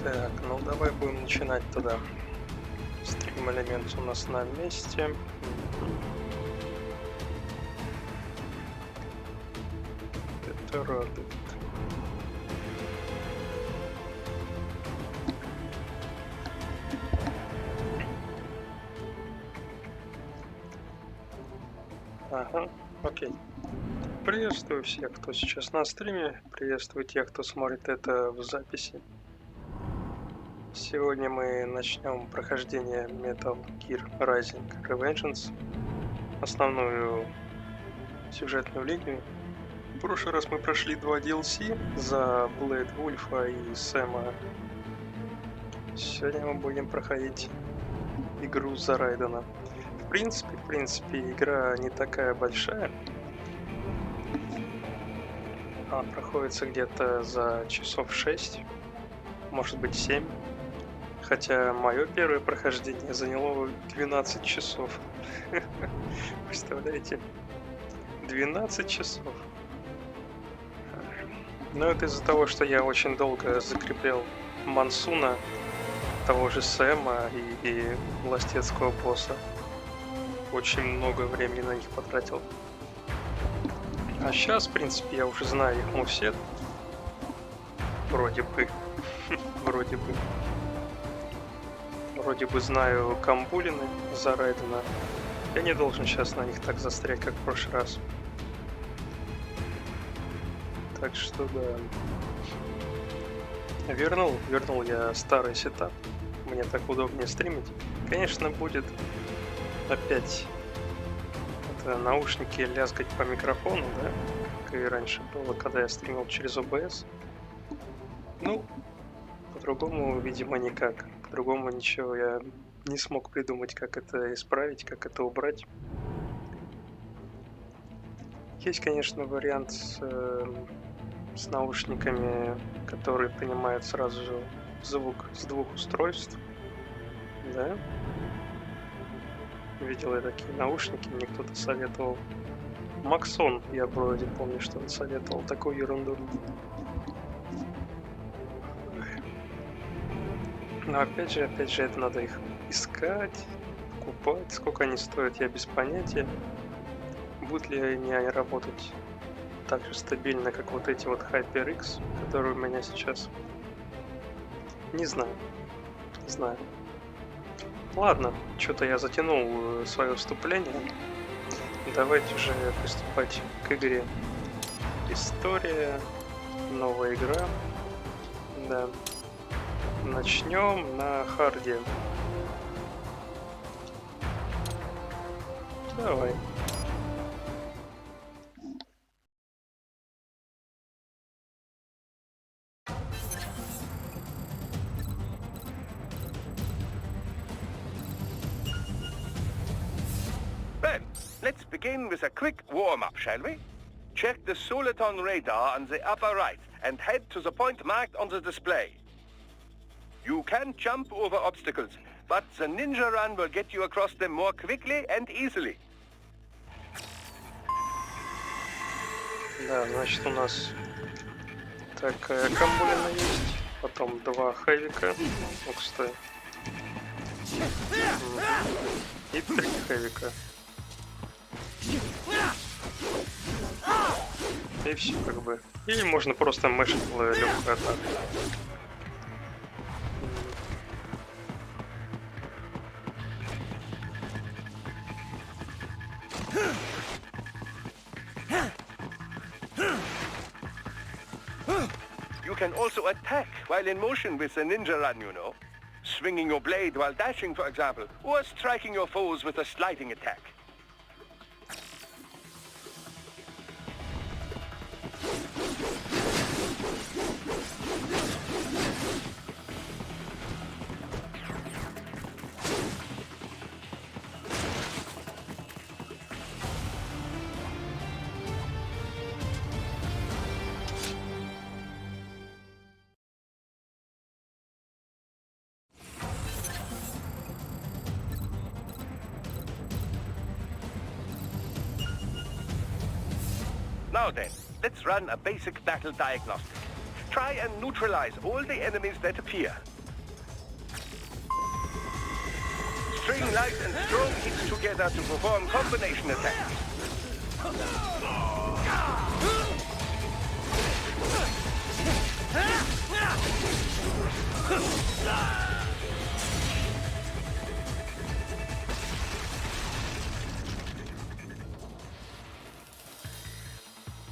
Так, ну давай будем начинать тогда. Стрим элемент у нас на месте. Это радует. Ага, окей. Приветствую всех, кто сейчас на стриме. Приветствую тех, кто смотрит это в записи. Сегодня мы начнем прохождение Metal Gear Rising Revengeance, основную сюжетную линию. В прошлый раз мы прошли 2 DLC за Блэйд Вульфа и Сэма. Сегодня мы будем проходить игру за Райдена. В принципе, игра не такая большая. Она проходится где-то за часов 6, может быть 7. Хотя мое первое прохождение заняло 12 часов. Представляете? 12 часов. Но это из-за того, что я очень долго закреплял Мансуна, того же Сэма и властецкого босса. Очень много времени на них потратил. А сейчас, в принципе, я уже знаю их мувсет. Вроде бы. Вроде бы знаю камбулины за Райдена. Я не должен сейчас на них так застрять, как в прошлый раз. Так что да. Вернул я старый сетап. Мне так удобнее стримить. Конечно, будет опять это наушники лязгать по микрофону, да? Как и раньше было, когда я стримил через OBS. Ну, по-другому, видимо, никак. По-другому ничего я не смог придумать, как это исправить, как это убрать. Есть, конечно, вариант с наушниками, которые принимают сразу же звук с 2 устройств. Да? Видел я такие наушники, мне кто-то советовал. Максон, я вроде помню, что он советовал такую ерунду. Но опять же, это надо их искать, покупать. Сколько они стоят, я без понятия. Будут ли они работать так же стабильно, как вот эти вот HyperX, которые у меня сейчас? Не знаю. Ладно, что-то я затянул свое вступление. Давайте уже приступать к игре. История, новая игра. Да. Начнем на харде. Давай. Well, let's begin with a quick warm-up, shall we? Check the Soliton radar on the upper right and head to the point marked on the display. You can jump over obstacles, but the ninja run will get you across them more quickly and easily. Да, значит у нас такая камбулина есть, потом 2 хэвика, стой. И 3 хэвика. И все как бы. Или можно просто мэшить легкую атаку. You can also attack while in motion with the ninja run, you know. Swinging your blade while dashing, for example, or striking your foes with a sliding attack. Now then, let's run a basic battle diagnostic. Try and neutralize all the enemies that appear. String light and strong hits together to perform combination attacks.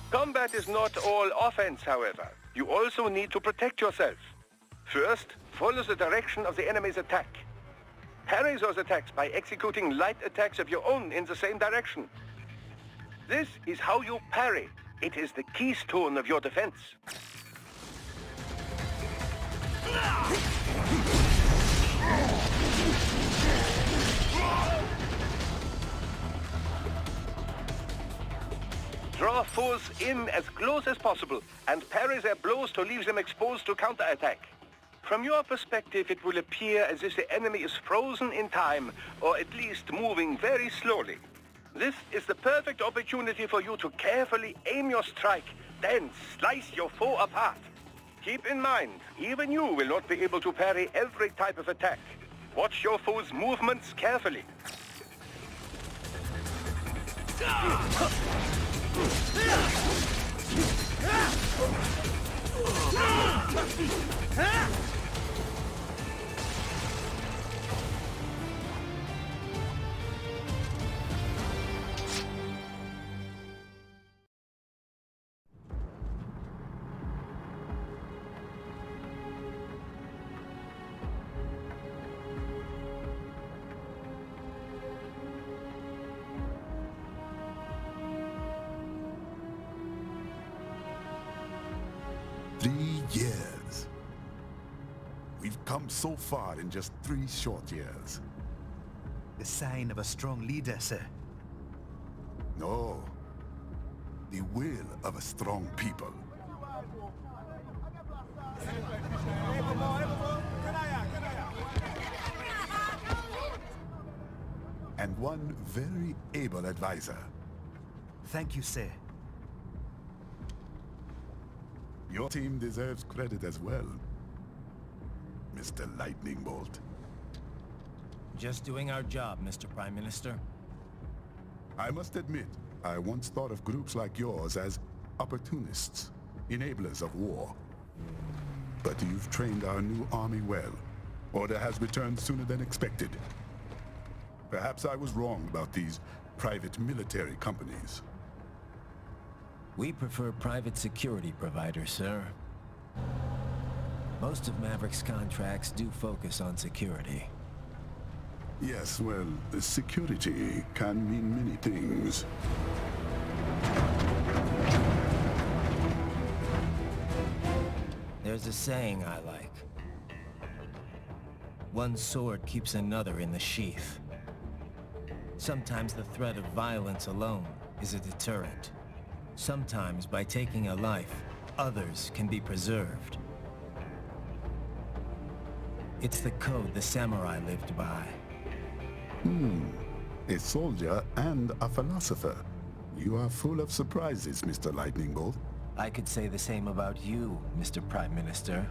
Combat is not all offense, however. You also need to protect yourself. First, follow the direction of the enemy's attack. Parry those attacks by executing light attacks of your own in the same direction. This is how you parry. It is the keystone of your defense. Draw foes in as close as possible and parry their blows to leave them exposed to counterattack. From your perspective, it will appear as if the enemy is frozen in time, or at least moving very slowly. This is the perfect opportunity for you to carefully aim your strike, then slice your foe apart. Keep in mind, even you will not be able to parry every type of attack. Watch your foe's movements carefully. Years. We've come so far in just 3 short years. The sign of a strong leader, sir. No. The will of a strong people. And one very able advisor. Thank you, sir. Your team deserves credit as well, Mr. Lightning Bolt. Just doing our job, Mr. Prime Minister. I must admit, I once thought of groups like yours as opportunists, enablers of war. But you've trained our new army well. Order has returned sooner than expected. Perhaps I was wrong about these private military companies. We prefer private security providers, sir. Most of Maverick's contracts do focus on security. Yes, well, security can mean many things. There's a saying I like. One sword keeps another in the sheath. Sometimes the threat of violence alone is a deterrent. Sometimes, by taking a life, others can be preserved. It's the code the samurai lived by. A soldier and a philosopher. You are full of surprises, Mr. Lightning Bolt. I could say the same about you, Mr. Prime Minister.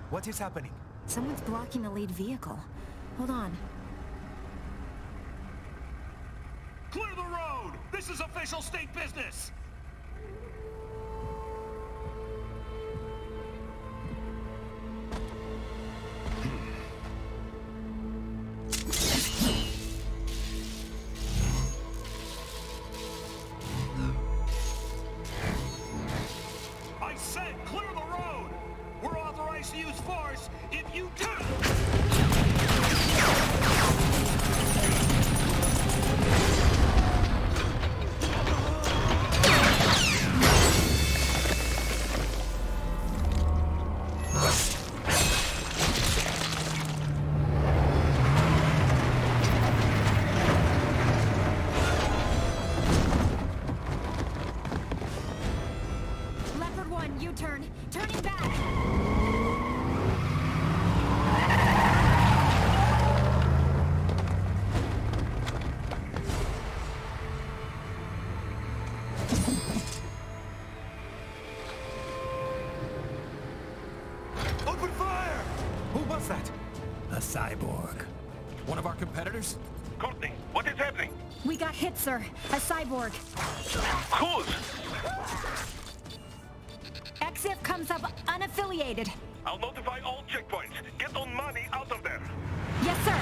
What is happening? Someone's blocking the lead vehicle. Hold on. Clear the road! This is official state business! I said clear the road! We're authorized to use force if you do! Leopard 1, U-turn. Turning back. cyborg. One of our competitors? Courtney, what is happening? We got hit, sir. A cyborg. Whose? XF comes up unaffiliated. I'll notify all checkpoints. Get on money out of there. Yes, sir.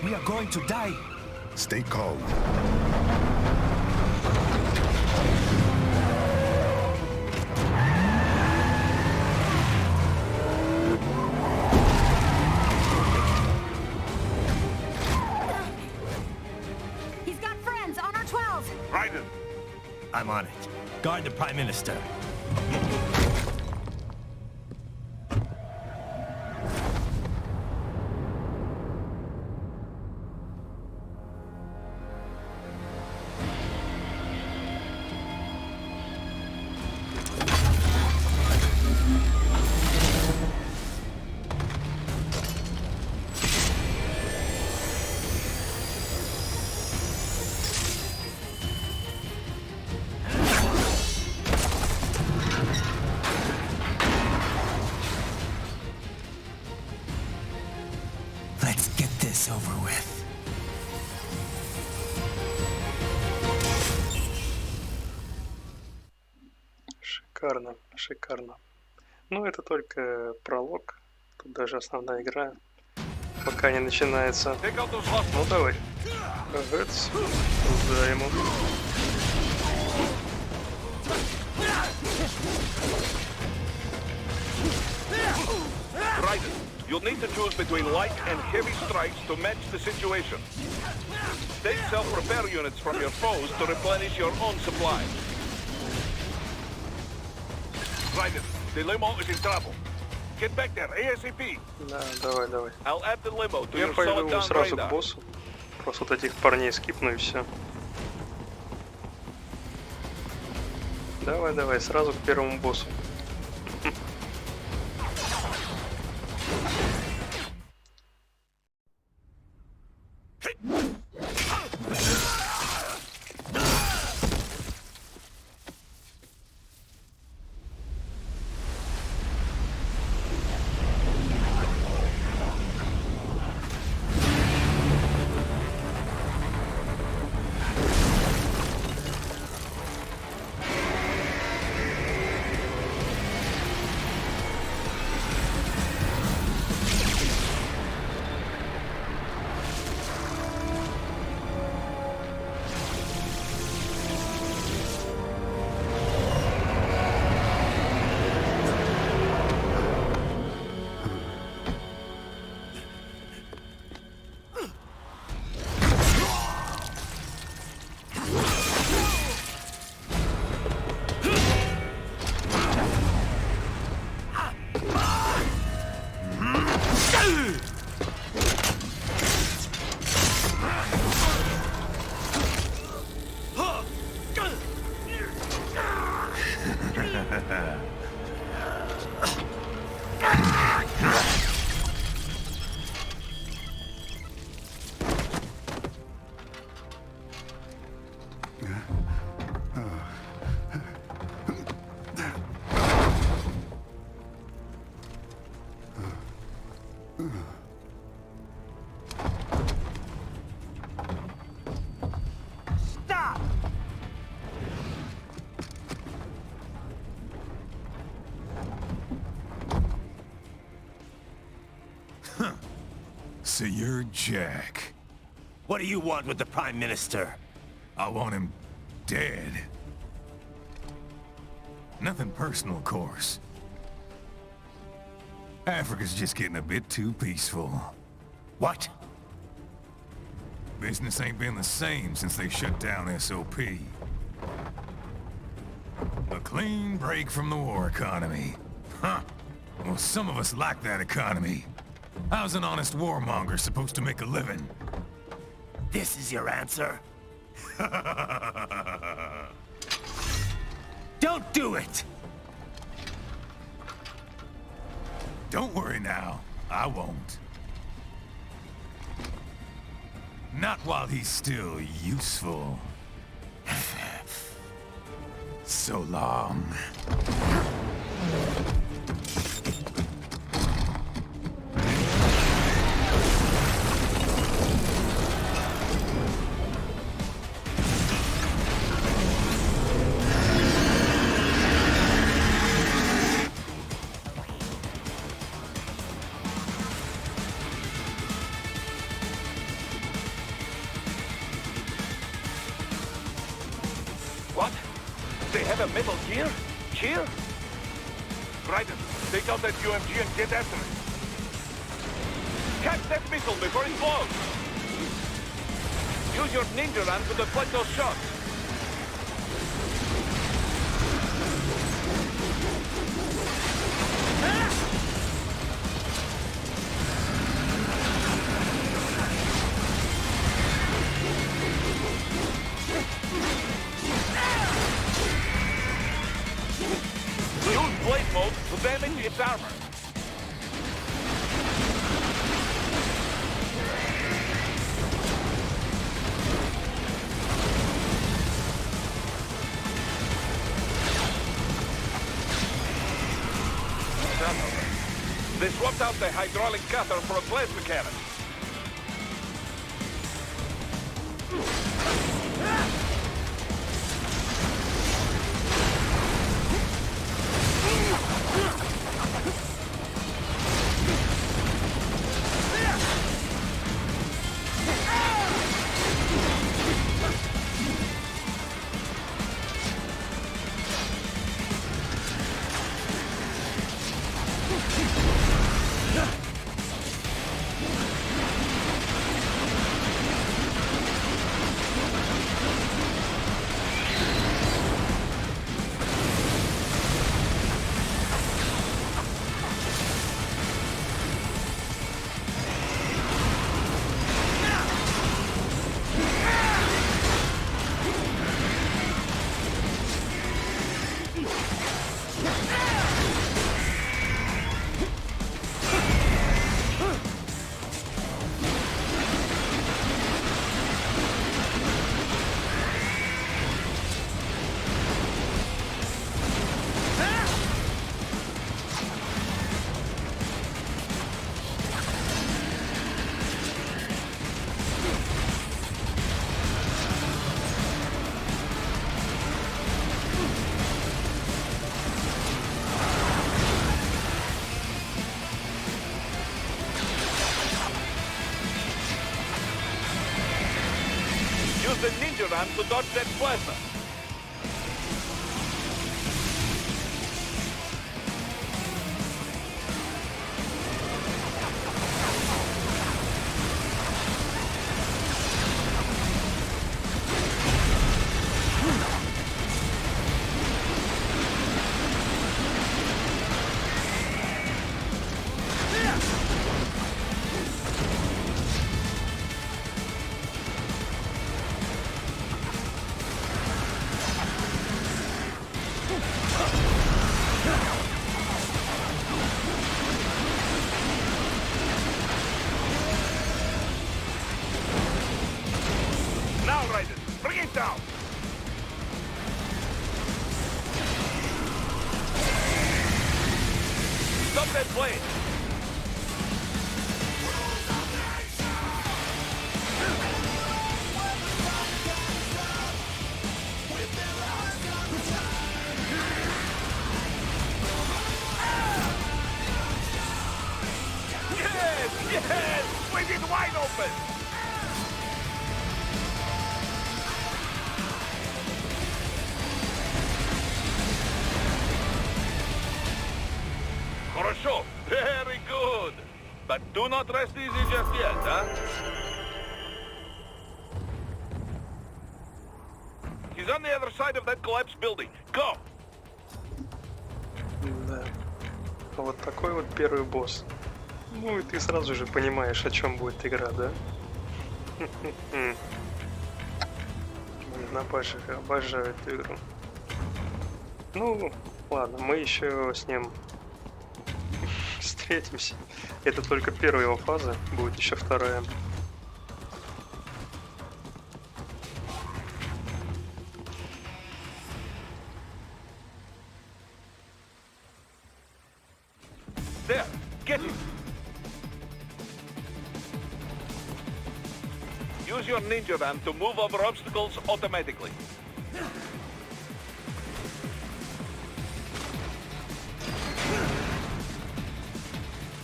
We are going to die. Stay calm. He's got friends on our 12. Raiden, I'm on it. Guard the Prime Minister. Let's get this over with. Шикарно, шикарно. Ну, это только пролог. Тут даже основная игра пока не начинается. take out those hostiles. Ну, давай. Гэц. Туда ему. Raiden, you'll need to choose between light and heavy strikes to match the situation. Take self-repair units from your foes to replenish your own supply. Raiden, the limo is in trouble. Get back there, ASAP. Да, давай, давай. I'll add the limo to Я your пойду solid down сразу к radar. боссу. Просто вот этих парней скипну и все. Давай, давай, сразу к первому боссу. So you're Jack. What do you want with the Prime Minister? I want him dead. Nothing personal, of course. Africa's just getting a bit too peaceful. What? Business ain't been the same since they shut down SOP. A clean break from the war economy. Huh. Well, some of us like that economy. How's an honest warmonger supposed to make a living? This is your answer? Don't do it! Don't worry now. I won't. Not while he's still useful. So long. What? They have a metal gear? Here? Raiden, take out that UMG and get after it. Catch that missile before it blows. Use your ninja run to deflect those shots. Use blade mode to damage its armor. They swapped out the hydraulic cutter for a plasma cannon. Use the ninja run to dodge that plasma. Now, Raiden, bring it down! Stop that plane! Yes! Yes! Swing it wide open! Хорошо. Very good. But do not rest easy just yet, huh? He's on the other side of that collapsed building. Go! Да. Вот такой вот первый босс. Ну и ты сразу же понимаешь, о чем будет игра, да? Блин, обожаю эту игру. Ну, ладно, мы еще с ним встретимся. Это только первая его фаза, будет еще вторая. There, get it. Use your ninja van to move over obstacles automatically.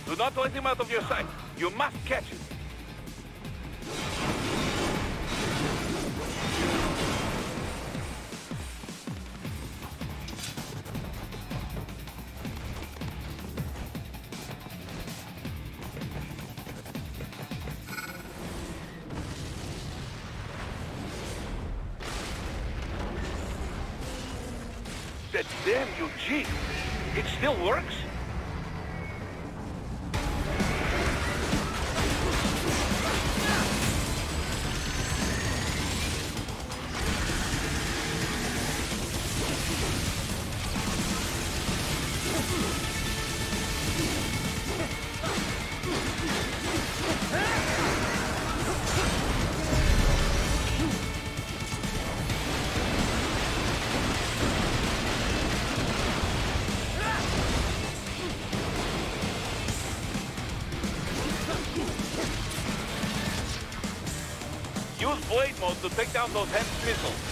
Do not let him out of your sight. You must catch him. That damn Eugene! It still works? Use blade mode to take down those heavy missiles.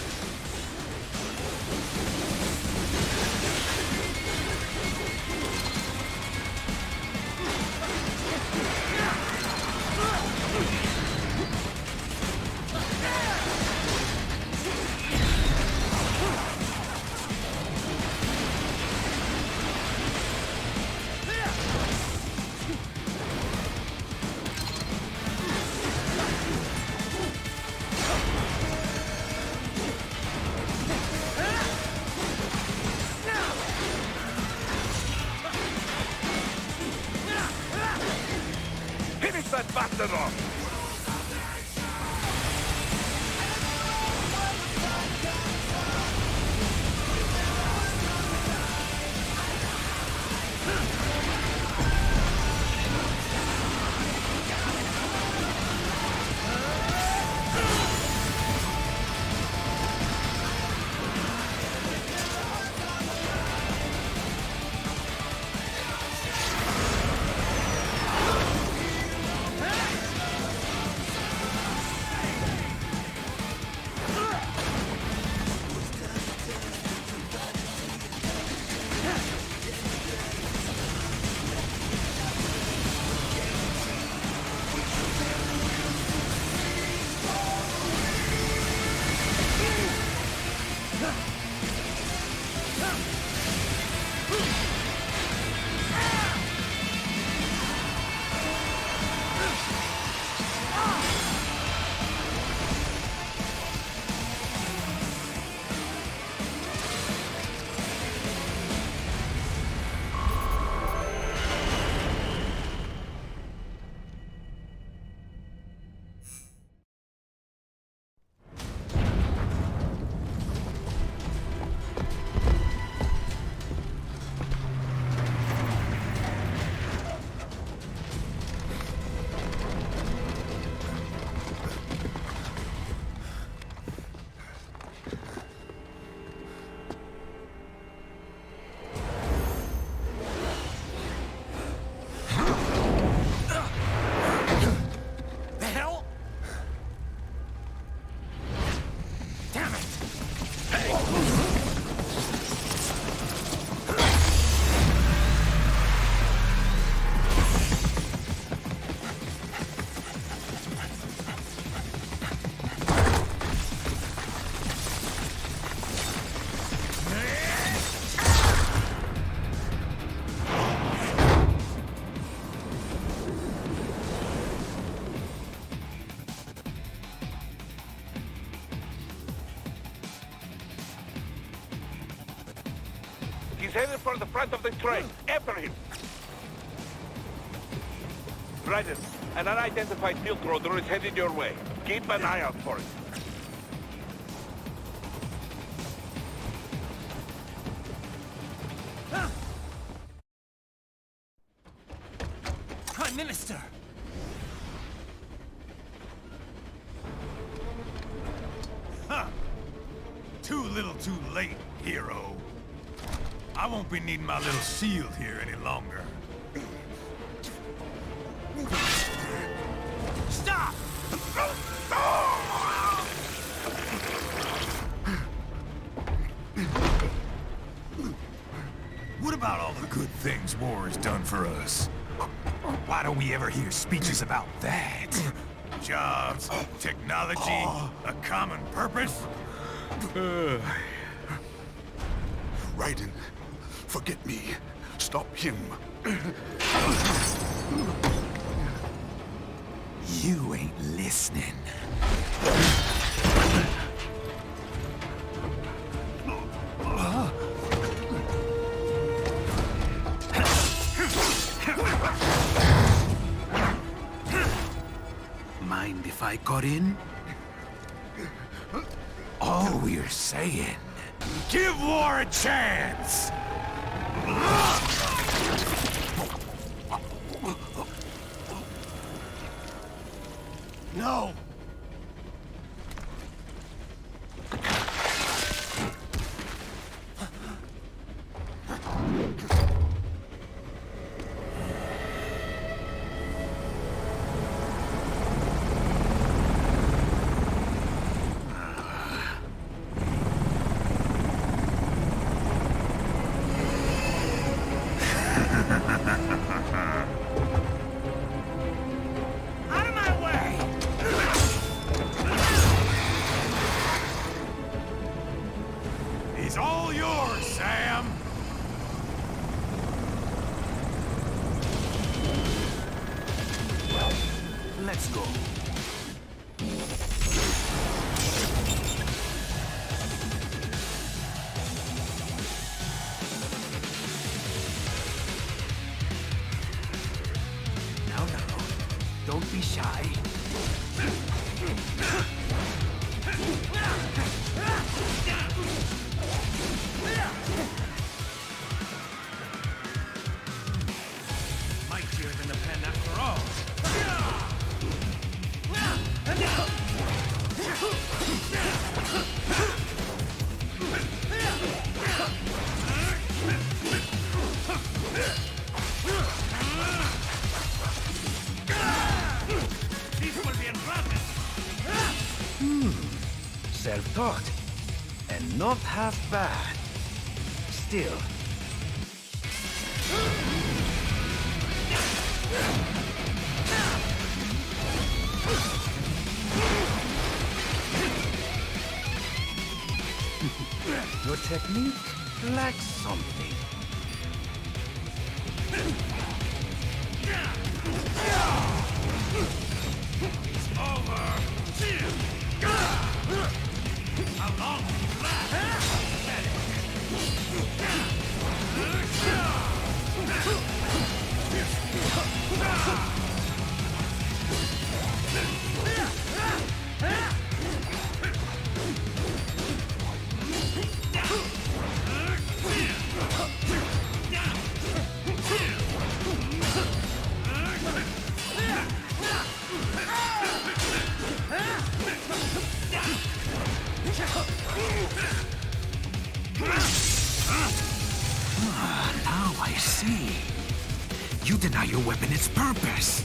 Finish that bastard off! He's headed for the front of the train. After him. Raiden, an unidentified field roader is headed your way. Keep an eye out for it. Too little too late, hero. I won't be needing my little shield here any longer. Stop! What about all the good things war has done for us? Why don't we ever hear speeches about that? Jobs, technology, a common purpose? Raiden, forget me. Stop him. You ain't listening. Mind if I got in? All we're saying, give war a chance! No! Out of my way! He's all yours, Sam! Let's go. Now, don't be shy. Mightier than the pen after all. These will be entrapment. Self-taught. And not half bad. Still. Your technique lacks something. It's over. How long will you last? Now I see. You deny your weapon its purpose.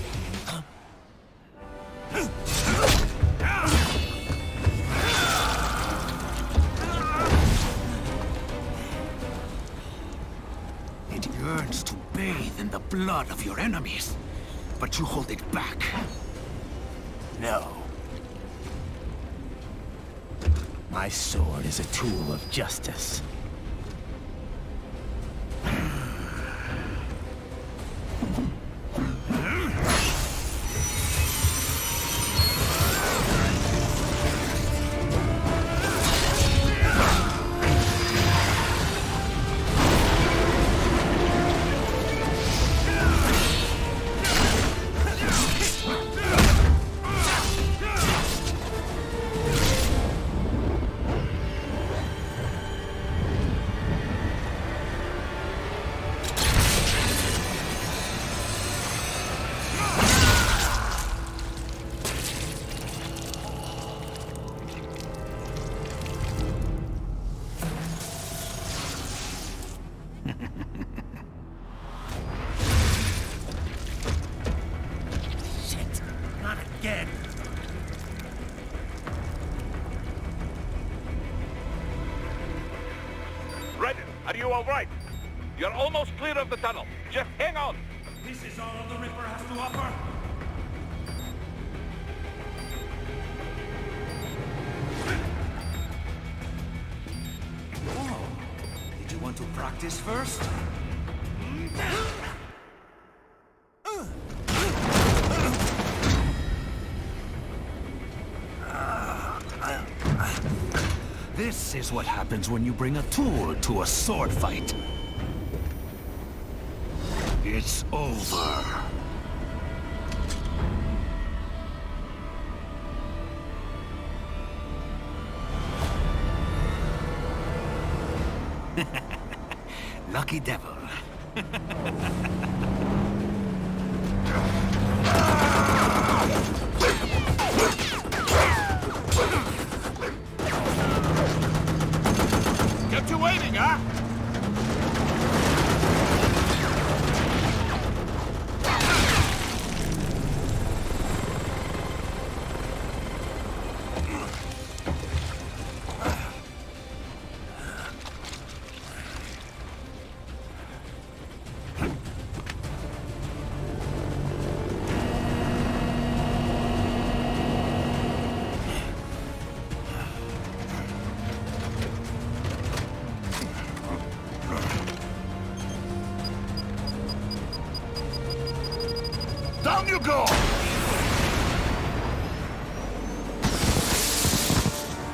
It yearns to bathe in the blood of your enemies, but you hold it back. No. My sword is a tool of justice. Are you all right? You're almost clear of the tunnel. Just hang on. This is all the Ripper has to offer. Oh, did you want to practice first? This is what happens when you bring a tool to a sword fight. It's over. Lucky devil. Kept you waiting, huh? Down you go!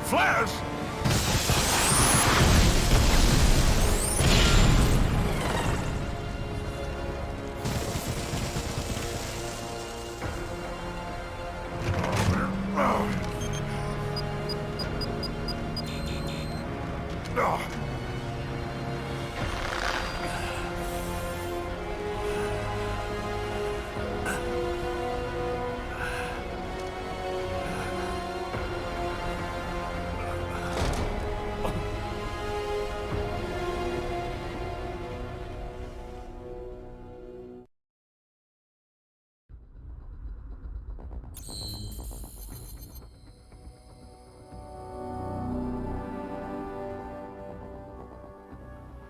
Flares!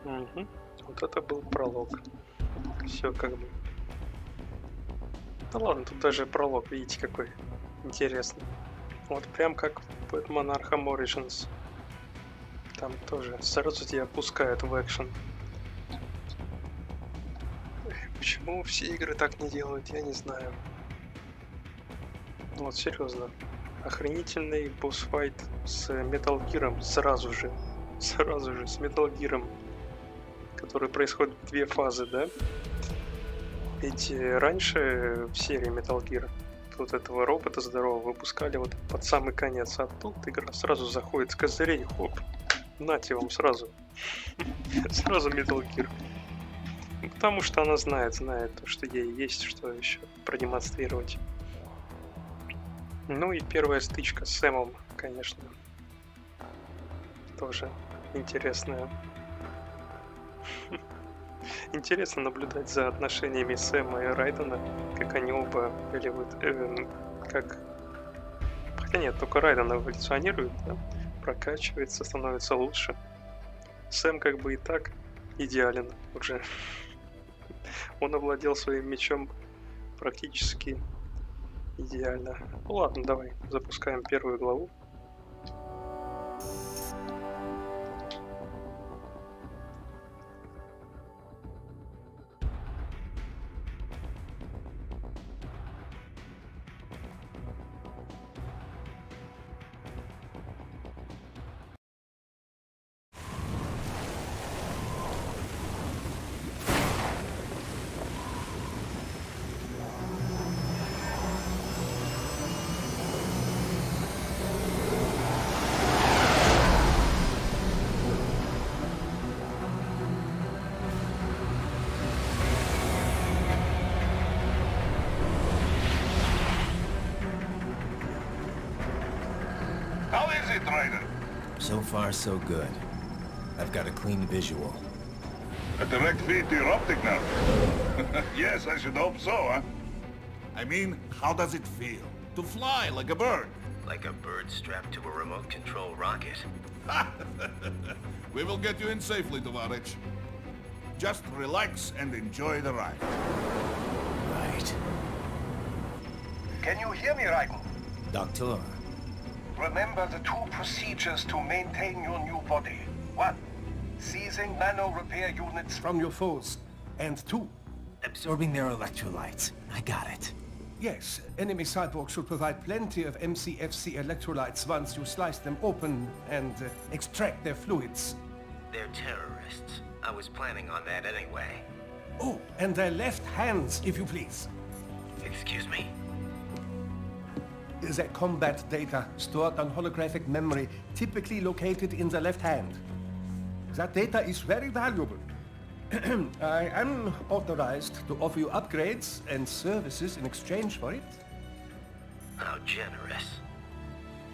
Угу. Вот это был пролог. Все как бы. Ну ладно, тут даже пролог, видите, какой интересный. Вот прям как в Batman Arkham Origins. Там тоже сразу тебя пускают в экшен. Почему все игры так не делают, я не знаю. Вот серьезно. Охренительный босс-файт с Metal Gear'ом сразу же с Metal Gear'ом, который происходит в две фазы, да? Ведь раньше в серии Metal Gear вот этого робота здорового выпускали вот под самый конец, а тут игра сразу заходит с козырей, хоп, нате вам сразу. Сразу Metal Gear. Потому что она знает, что ей есть что еще продемонстрировать. Ну и первая стычка с Сэмом, конечно, тоже интересная. Интересно наблюдать за отношениями Сэма и Райдена, как они оба как... Хотя нет, только Райден эволюционирует, да? Прокачивается, становится лучше. Сэм как бы и так идеален уже. Он овладел своим мечом практически идеально. Ну ладно, давай запускаем первую главу. How is it, Ryder? So far, so good. I've got a clean visual. A direct feed to your optic now. Yes, I should hope so, huh? I mean, how does it feel? To fly like a bird? Like a bird strapped to a remote control rocket. We will get you in safely, Tovarich. Just relax and enjoy the ride. Right. Can you hear me, Raiden? Doctor. Remember the two procedures to maintain your new body. 1. Seizing nano repair units from your foes. And 2. Absorbing their electrolytes. I got it. Yes, enemy cyborgs should provide plenty of MCFC electrolytes once you slice them open and extract their fluids. They're terrorists. I was planning on that anyway. Oh, and their left hands, if you please. Excuse me? Their combat data stored on holographic memory, typically located in the left hand. That data is very valuable. I am authorized to offer you upgrades and services in exchange for it. How generous.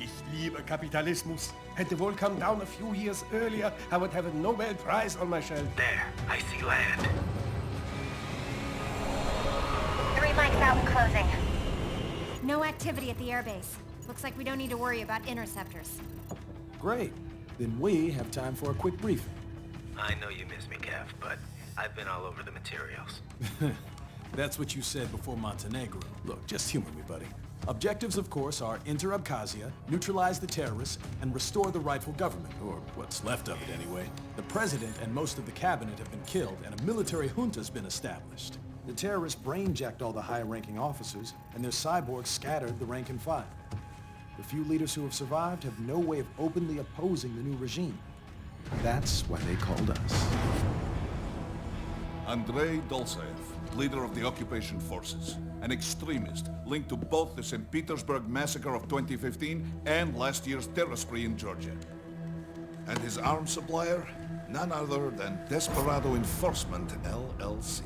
Ich liebe Kapitalismus. Had the wall come down a few years earlier, I would have a Nobel Prize on my shelf. There, I see land. 3 mics out and closing. No activity at the airbase. Looks like we don't need to worry about interceptors. Great. Then we have time for a quick briefing. I know you miss me, Kev, but I've been all over the materials. That's what you said before Montenegro. Look, just humor me, buddy. Objectives, of course, are enter Abkhazia, neutralize the terrorists, and restore the rightful government, or what's left of it anyway. The president and most of the cabinet have been killed, and a military junta's been established. The terrorists brain-jacked all the high-ranking officers, and their cyborgs scattered the rank and file. The few leaders who have survived have no way of openly opposing the new regime. That's why they called us. Andrei Dolzaev, leader of the occupation forces, an extremist linked to both the St. Petersburg massacre of 2015 and last year's terror spree in Georgia. And his arms supplier, none other than Desperado Enforcement, LLC.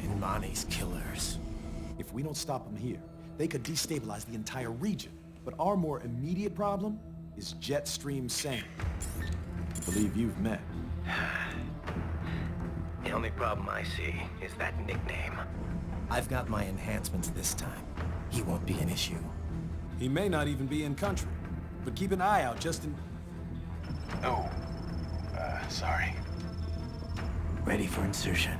And Mani's killers. If we don't stop them here, they could destabilize the entire region. But our more immediate problem is Jetstream Sam. I believe you've met. The only problem I see is that nickname. I've got my enhancements this time. He won't be an issue. He may not even be in country. But keep an eye out just in... Oh, sorry. Ready for insertion.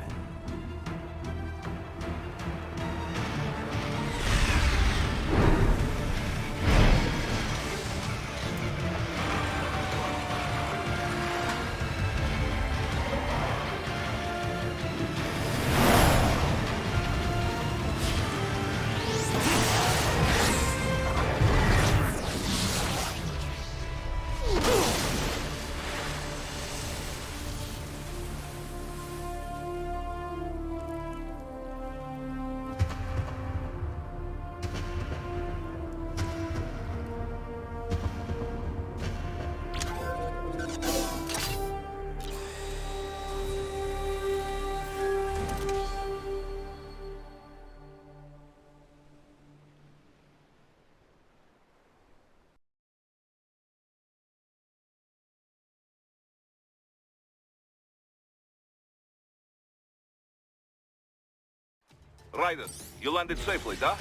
Raiden, you landed safely, да?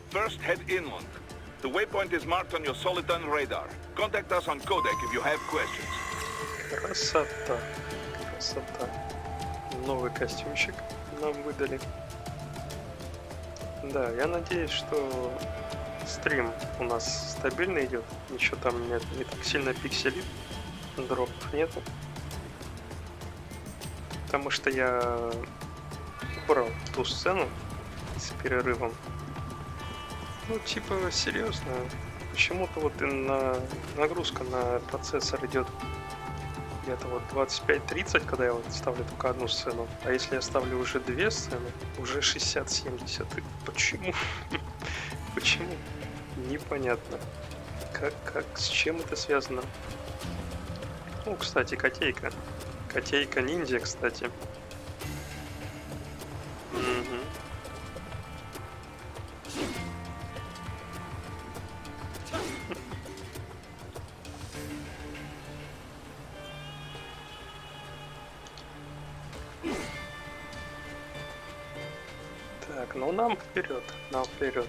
First, head inland. The waypoint is marked on your Soliton radar. Contact us on Codec if you have questions. Красота. Красота. Новый костюмчик нам выдали. Да, я надеюсь, что стрим у нас стабильно идет. Ничего там не так сильно пикселит. Дропов нету. Потому что я убрал ту сцену с перерывом. Ну, типа, серьезно. Почему-то вот нагрузка на процессор идет где-то вот 25-30, когда я вот ставлю только одну сцену. А если я ставлю уже две сцены, уже 60-70. И почему? Почему? Непонятно. Как, с чем это связано? Ну, кстати, котейка. Котейка ниндзя, кстати. Так, ну нам вперед, нам вперед.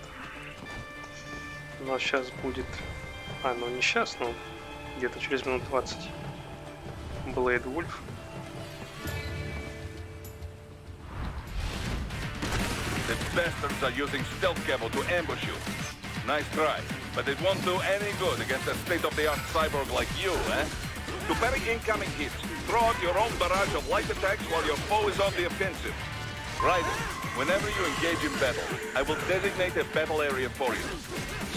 У нас сейчас будет... ну не сейчас, но где-то через минут 20. Блейд Вульф. The bastards are using stealth camo to ambush you. Nice try, but it won't do any good against a state-of-the-art cyborg like you, eh? To parry incoming hits, throw out your own barrage of light attacks while your foe is on the offensive. Ryder, whenever you engage in battle, I will designate a battle area for you.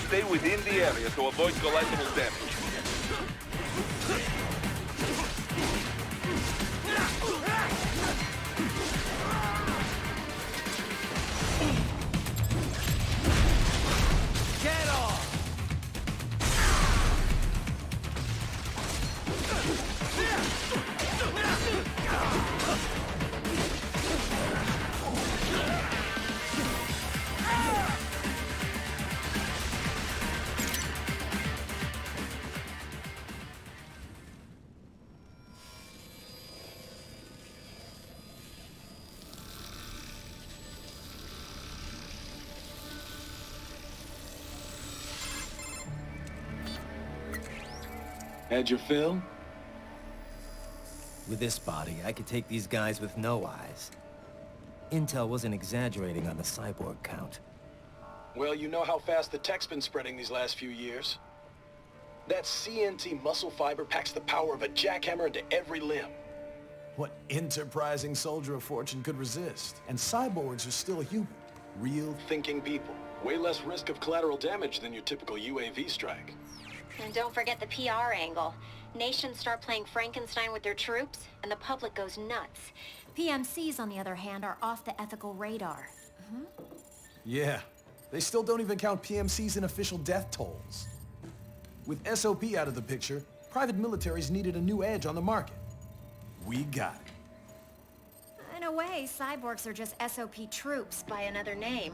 Stay within the area to avoid collateral damage. Get off! Had your fill? With this body, I could take these guys with no eyes. Intel wasn't exaggerating on the cyborg count. Well, you know how fast the tech's been spreading these last few years. That CNT muscle fiber packs the power of a jackhammer into every limb. What enterprising soldier of fortune could resist? And cyborgs are still human. Real thinking people. Way less risk of collateral damage than your typical UAV strike. And don't forget the PR angle. Nations start playing Frankenstein with their troops, and the public goes nuts. PMCs, on the other hand, are off the ethical radar. Yeah, they still don't even count PMCs in official death tolls. With SOP out of the picture, private militaries needed a new edge on the market. We got it. In a way, cyborgs are just SOP troops by another name.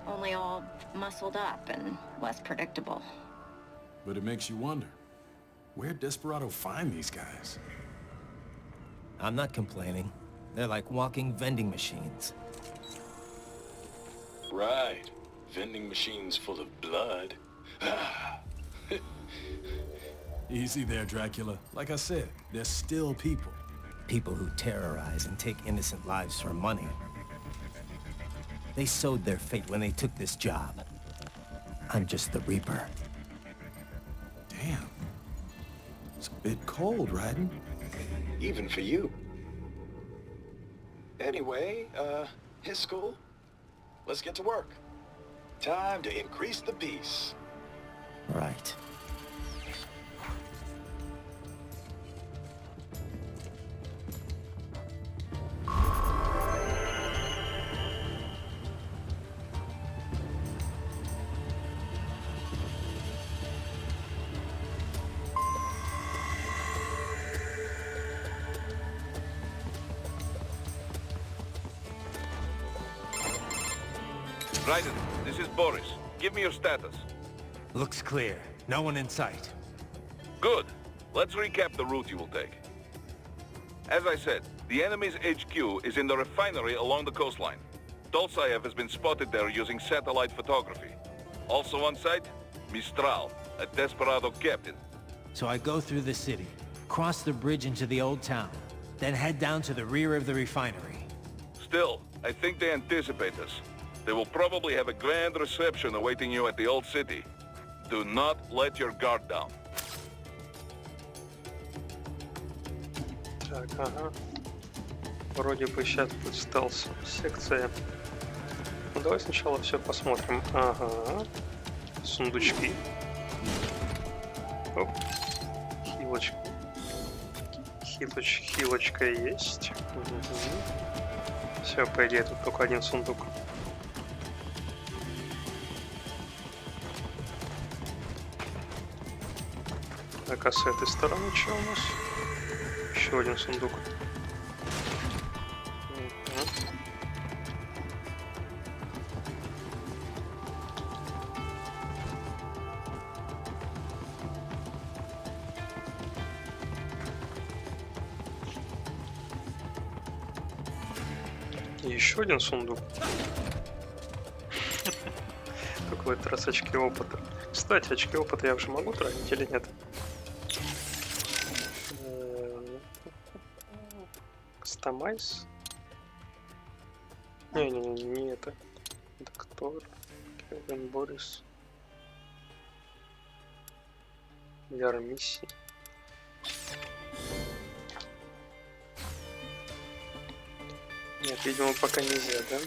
Only all muscled up and less predictable. But it makes you wonder, where'd Desperado find these guys? I'm not complaining. They're like walking vending machines. Right. Vending machines full of blood. Easy there, Dracula. Like I said, they're still people. People who terrorize and take innocent lives for money. They sowed their fate when they took this job. I'm just the Reaper. Damn. It's a bit cold, Raiden. Even for you. Anyway, his school. Let's get to work. Time to increase the peace. Right. Raiden, this is Boris. Give me your status. Looks clear. No one in sight. Good. Let's recap the route you will take. As I said, the enemy's HQ is in the refinery along the coastline. Dolsaev has been spotted there using satellite photography. Also on site, Mistral, a Desperado captain. So I go through the city, cross the bridge into the old town, then head down to the rear of the refinery. Still, I think they anticipate us. They will probably have a grand reception awaiting you at the old city. Do not let your guard down. Так, ага. Вроде бы сейчас будет стелс-секция. Ну, давай сначала все посмотрим. Ага. Сундучки. Оп. Хилочка. Хилочка есть. Все, по идее, тут только один сундук. Так, а с этой стороны что у нас? Еще один сундук. Еще один сундук. Только в будет раз очки опыта. Кстати, очки опыта я уже могу тратить или нет? Кастомайз? Не это. Доктор. Кевин Борис. Яр миссии. Нет, видимо, пока нельзя, да?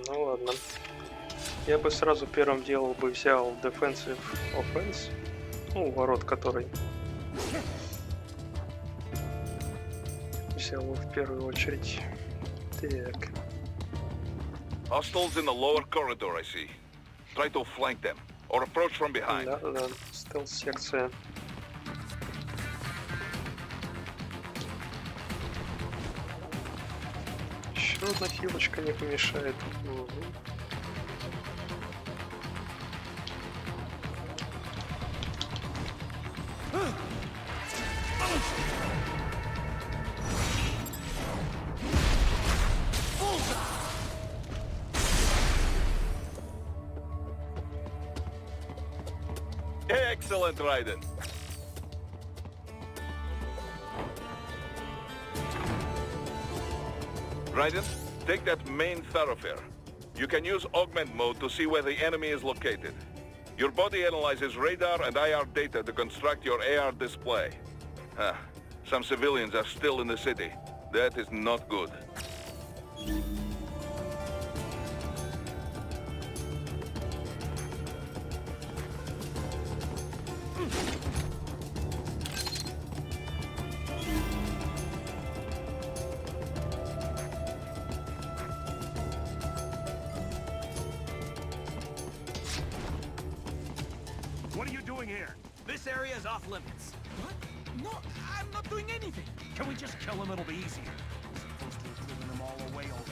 Ну ладно. Я бы сразу первым делом бы взял Defensive Offense. Ну, ворот, который взял в первую очередь. Так. Hostiles in the lower corridor, I see. Try to flank them, or approach from behind. Да. Стелс-секция. Еще одна хилочка не помешает. Угу. Excellent, Raiden. Raiden, take that main thoroughfare. You can use augment mode to see where the enemy is located. Your body analyzes radar and IR data to construct your AR display. Some civilians are still in the city. That is not good. What are you doing here? This area is off limits. What? No, I'm not doing anything. Can we just kill him? It'll be easier. We're supposed to have driven them all away already.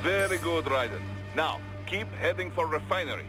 Very good, Raiden. Now, keep heading for refinery.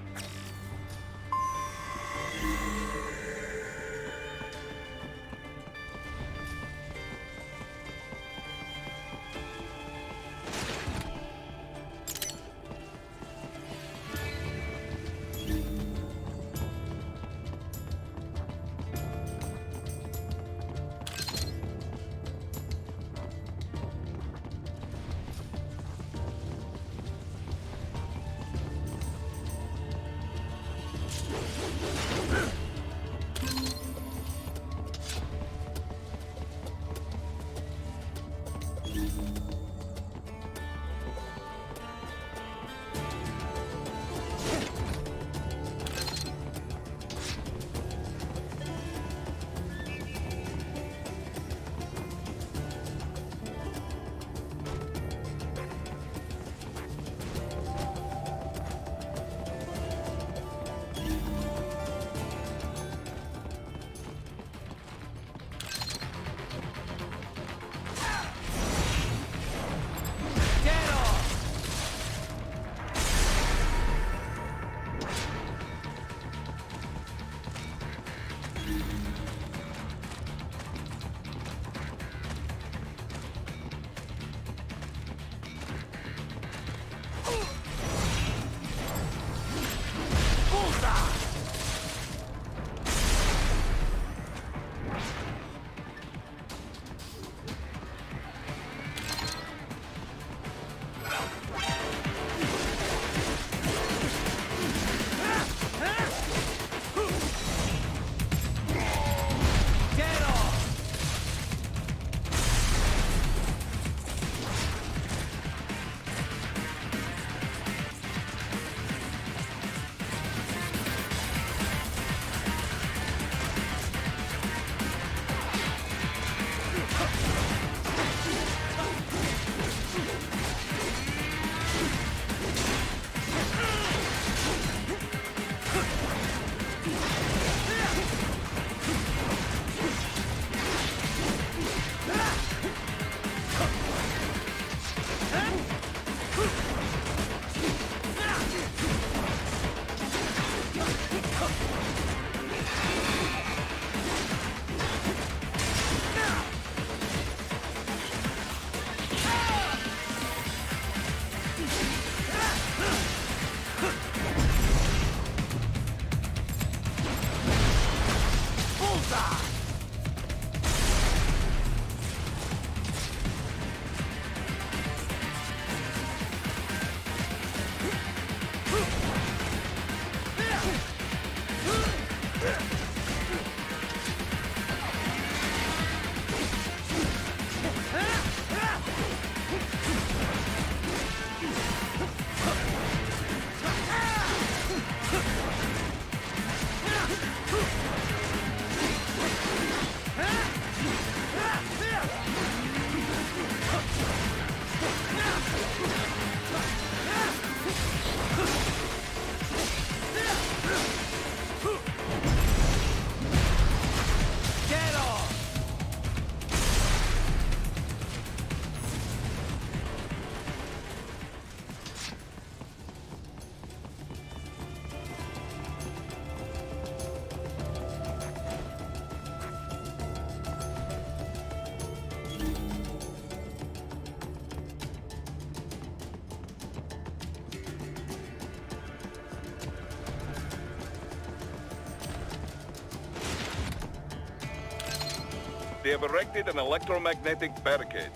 They have erected an electromagnetic barricade.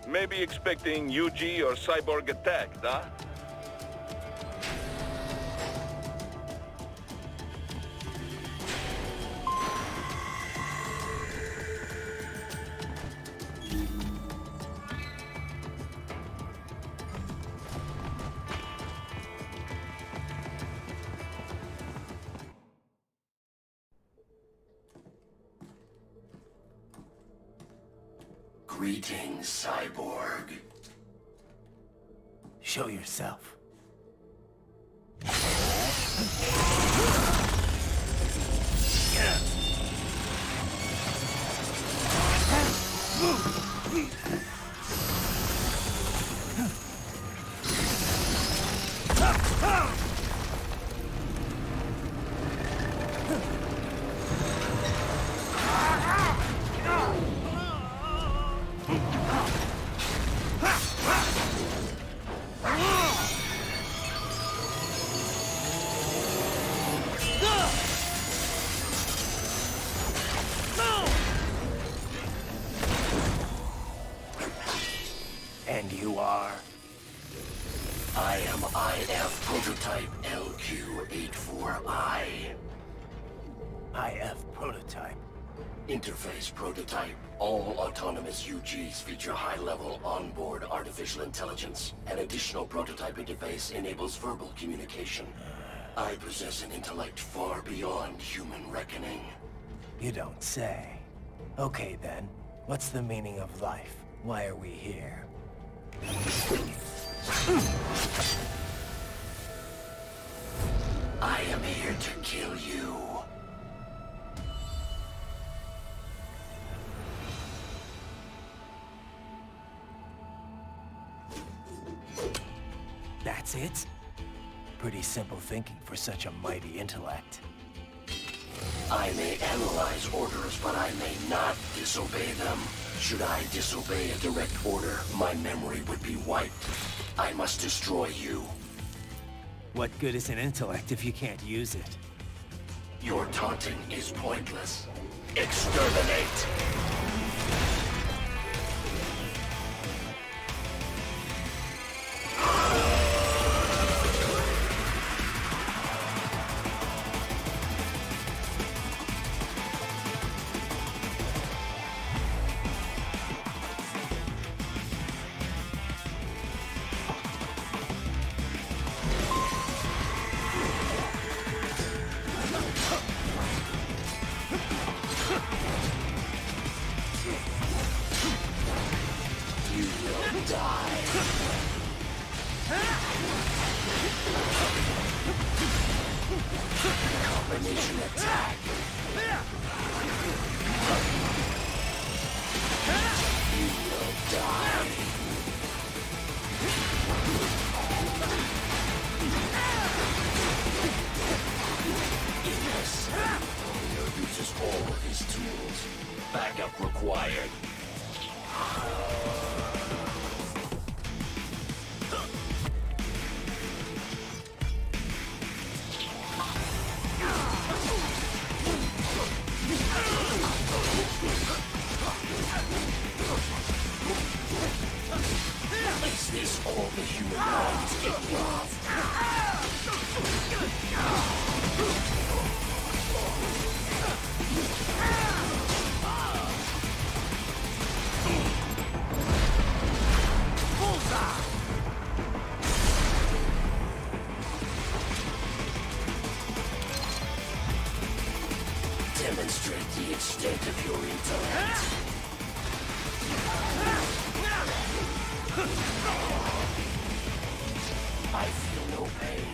Maybe expecting UG or cyborg attack, huh? Greetings, cyborg. Show yourself. And you are? I am IF Prototype LQ84I. IF Prototype. Interface Prototype. All autonomous UGs feature high-level onboard artificial intelligence. An additional prototype interface enables verbal communication. I possess an intellect far beyond human reckoning. You don't say. Okay then, what's the meaning of life? Why are we here? I am here to kill you. That's it? Pretty simple thinking for such a mighty intellect. I may analyze orders, but I may not disobey them. Should I disobey a direct order, my memory would be wiped. I must destroy you. What good is an intellect if you can't use it? Your taunting is pointless. Exterminate! Combination attack. You will die. Yes. Warrior uses all of his tools. Backup required. Is this all the human mind is capable of? Demonstrate the extent of your intellect. I feel no pain.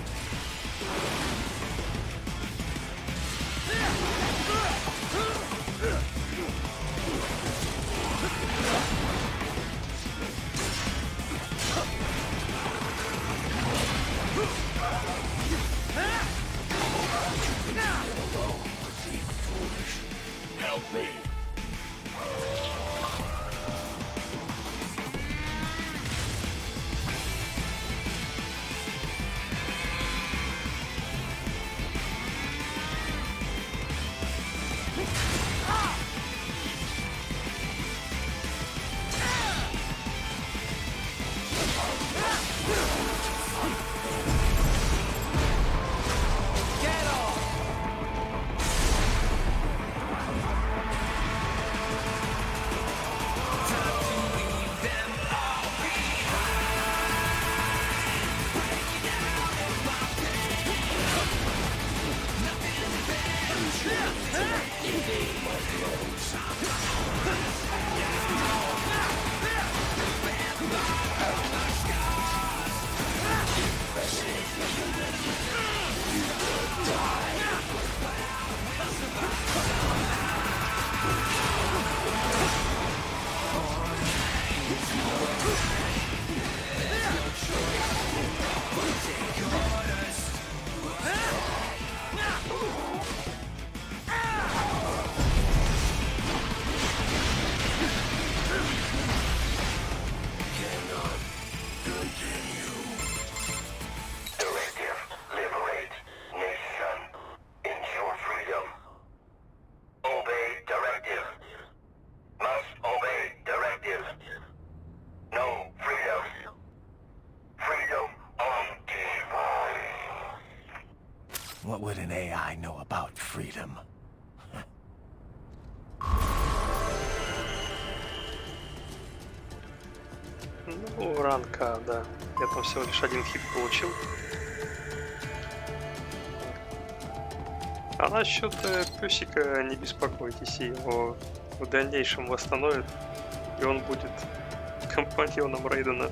Be foolish. Help me. What would an AI know about freedom? Ну, ранка, да. Я там всего лишь один хит получил. А насчет песика не беспокойтесь, его в дальнейшем восстановят, и он будет компаньоном Рейдена.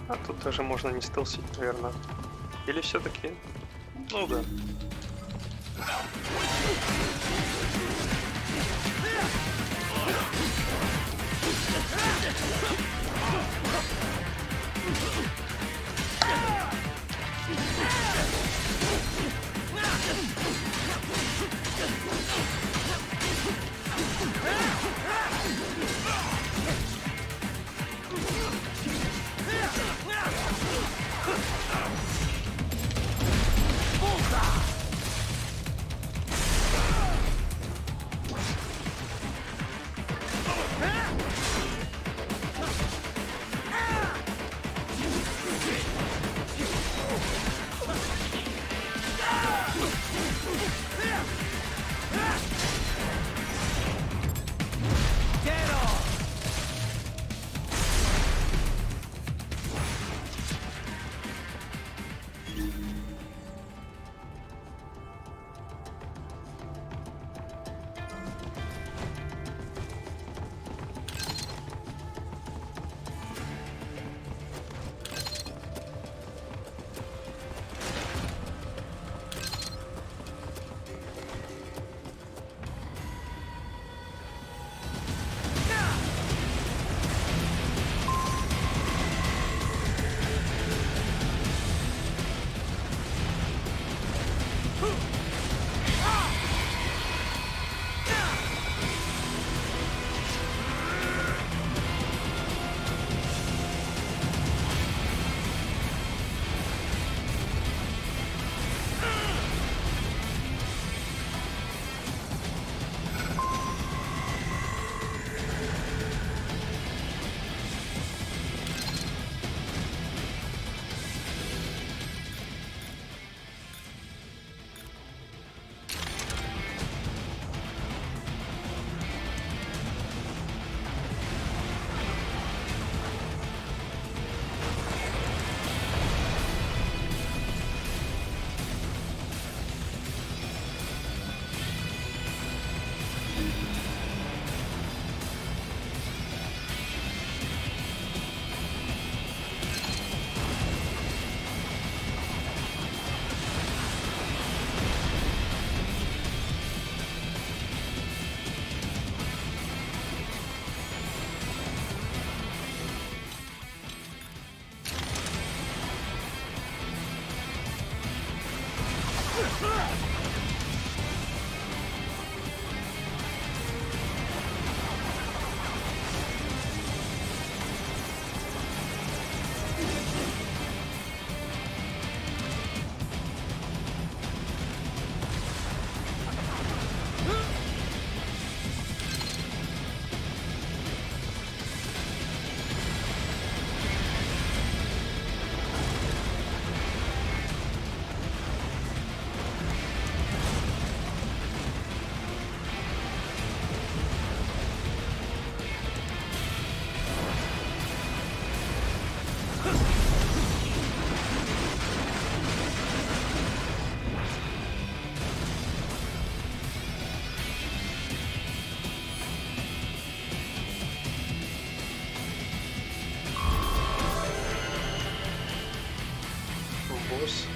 А тут даже можно не стелсить, наверное. Или все-таки? Ну да.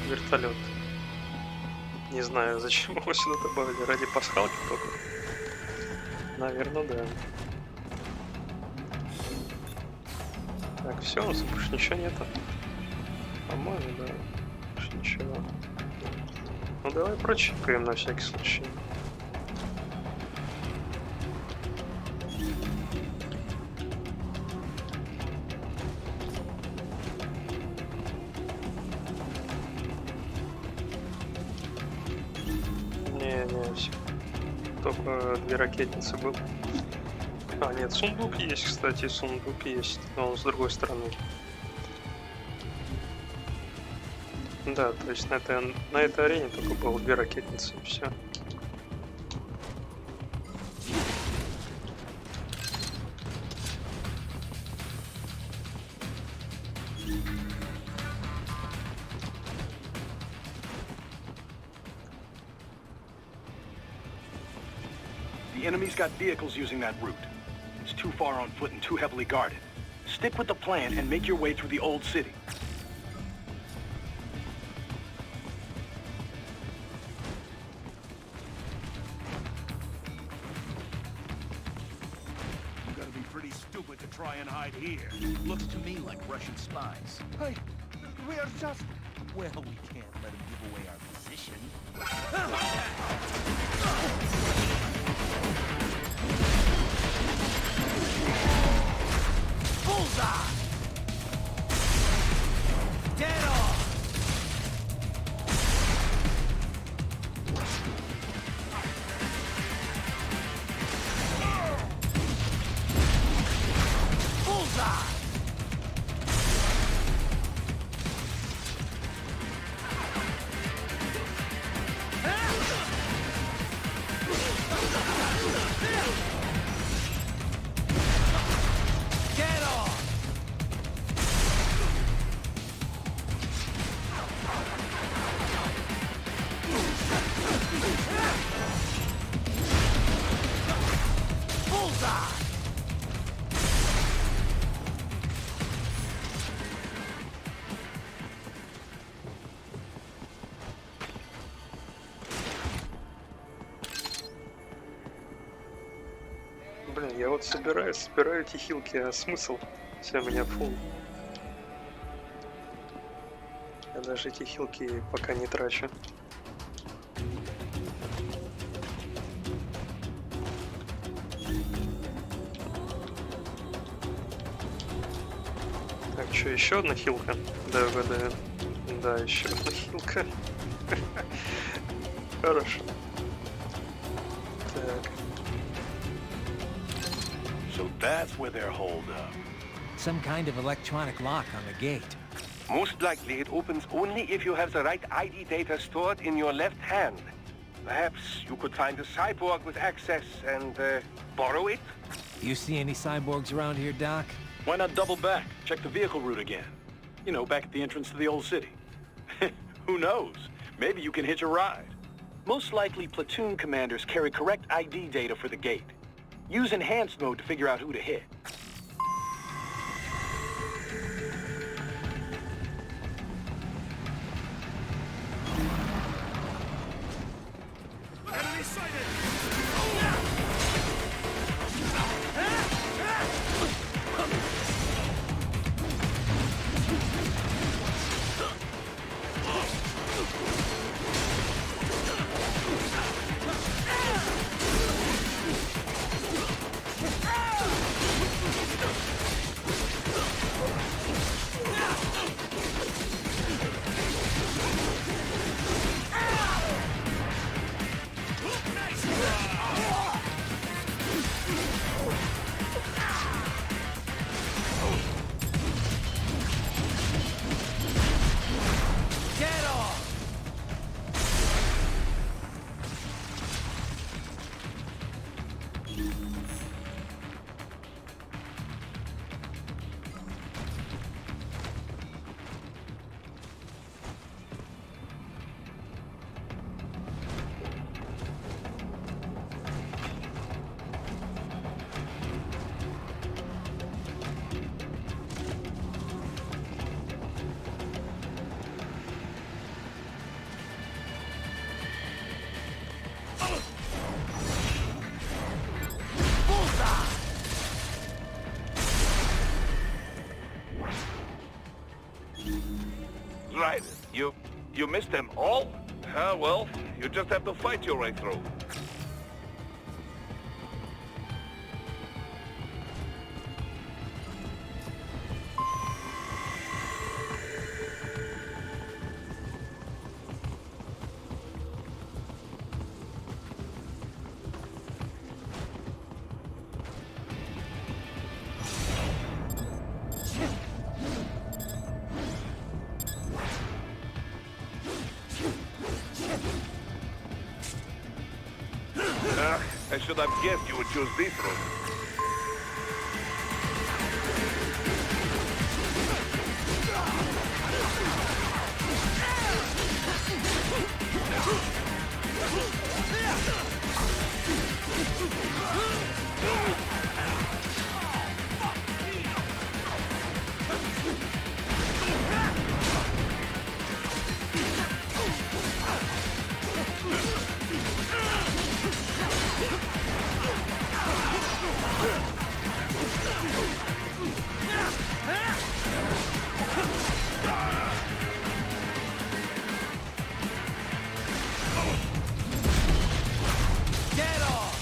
Вертолет. Не знаю, зачем его сюда добавили, ради пасхалки только. Наверное, да. Так, все, у нас больше ничего нету. По-моему, да. Больше ничего. Ну давай прочекаем на всякий случай. Не, все. Только 2 ракетницы было. А, нет, сундук есть, кстати, сундук есть, но он с другой стороны. Да, то есть на этой арене только было 2 ракетницы, и все. The enemy's got vehicles using that route. It's too far on foot and too heavily guarded. Stick with the plan and make your way through the old city. You gotta be pretty stupid to try and hide here. Looks to me like Russian spies. Hey, we are just... Well, we can't let them give away our position. Bullseye! Dead on! Bullseye! Get on! Bullseye! Блин, я вот собираю эти хилки, а смысл? Все, у меня фул. Я даже эти хилки пока не трачу. Так, что, еще одна хилка? Да, угадаю. Да, еще одна хилка. Хорошо. Так. So that's where they're holed up. Some kind of electronic lock on the gate. Most likely it opens only if you have the right ID data stored in your left hand. Perhaps you could find a cyborg with access and borrow it? You see any cyborgs around here, Doc? Why not double back? Check the vehicle route again. You know, back at the entrance to the old city. Who knows? Maybe you can hitch a ride. Most likely, platoon commanders carry correct ID data for the gate. Use enhanced mode to figure out who to hit. Enemy sighted! Get off! Right. You missed them all? Ah, well, you just have to fight your way through. I should have guessed you would choose this route. Get off!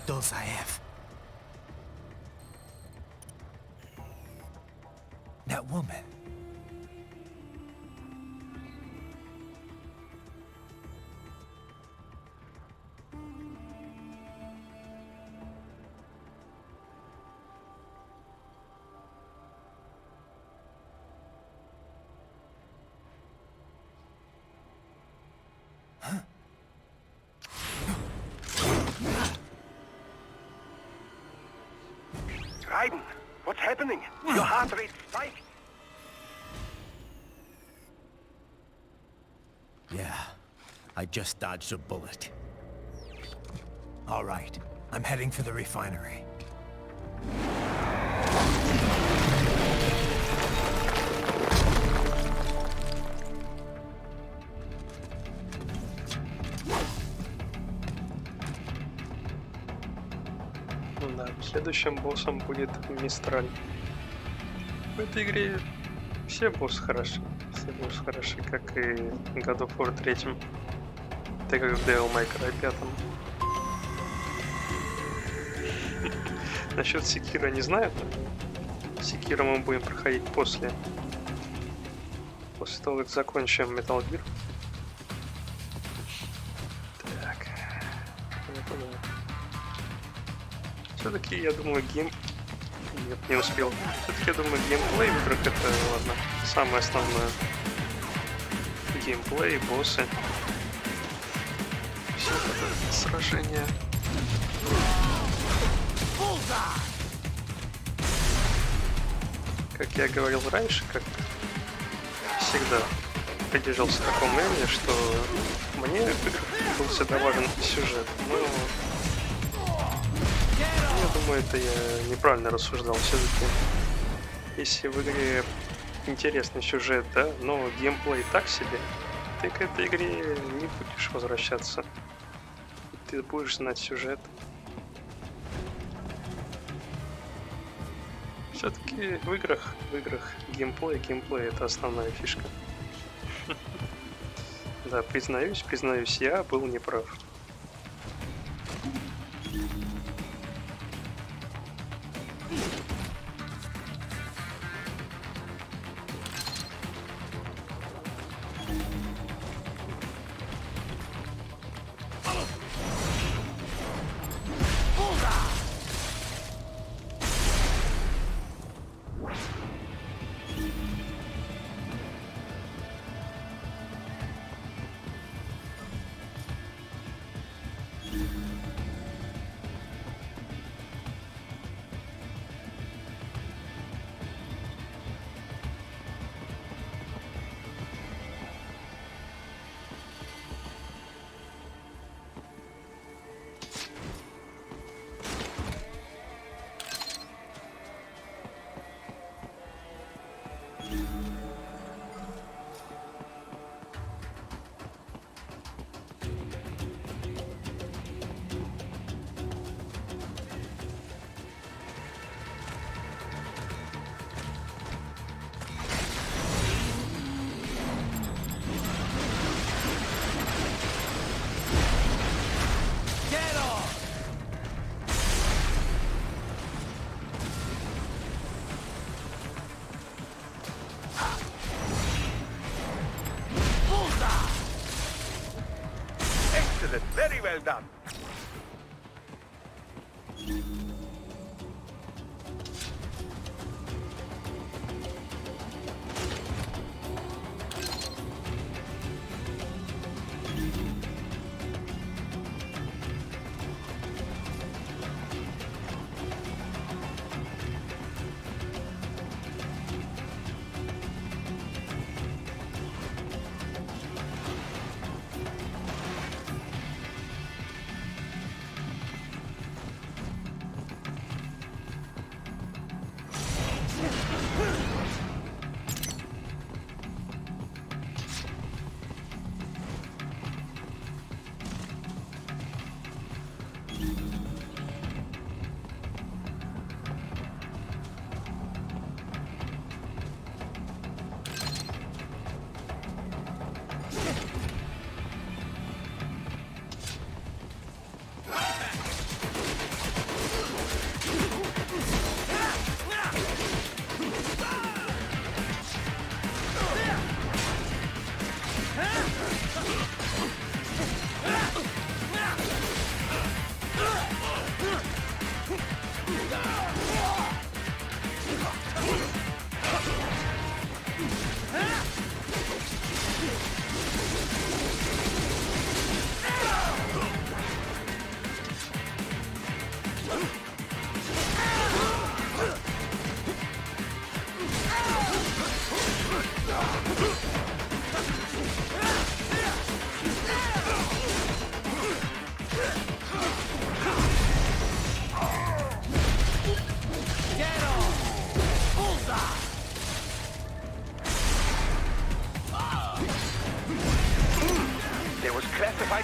Those I have. That woman. Raiden, what's happening? Your heart rate spiked. Yeah, I just dodged a bullet. All right, I'm heading for the refinery. Да, следующим боссом будет Мистраль. В этой игре все боссы хороши. Все боссы хороши, как и God of War 3. Так как в Devil May Cry 5. Насчет Секира не знаю. Секира мы будем проходить после того, как закончим Metal Gear. Так. Все-таки, я думаю, Нет, не успел. Все-таки, я думаю, геймплей в играх это, ладно, самое основное. Геймплей, боссы. сражения. Как я говорил раньше, как всегда придерживался такого мнения, что мне в играх был всегда важен сюжет. Но я думаю, это я неправильно рассуждал все-таки. Если в игре интересный сюжет, да, но геймплей так себе, ты к этой игре не будешь возвращаться. Ты будешь знать сюжет. Все-таки в играх геймплей это основная фишка. Да, признаюсь, я был неправ. Very well done.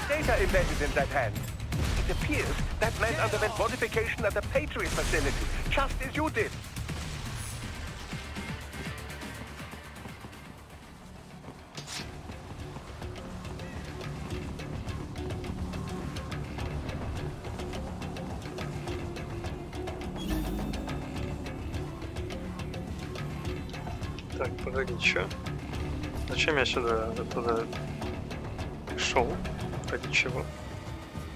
Data embedded in that hand. It appears that man underwent modification at the Patriot facility, just as you did. Так, погоди, чё? Зачем я туда пришел? Ради чего?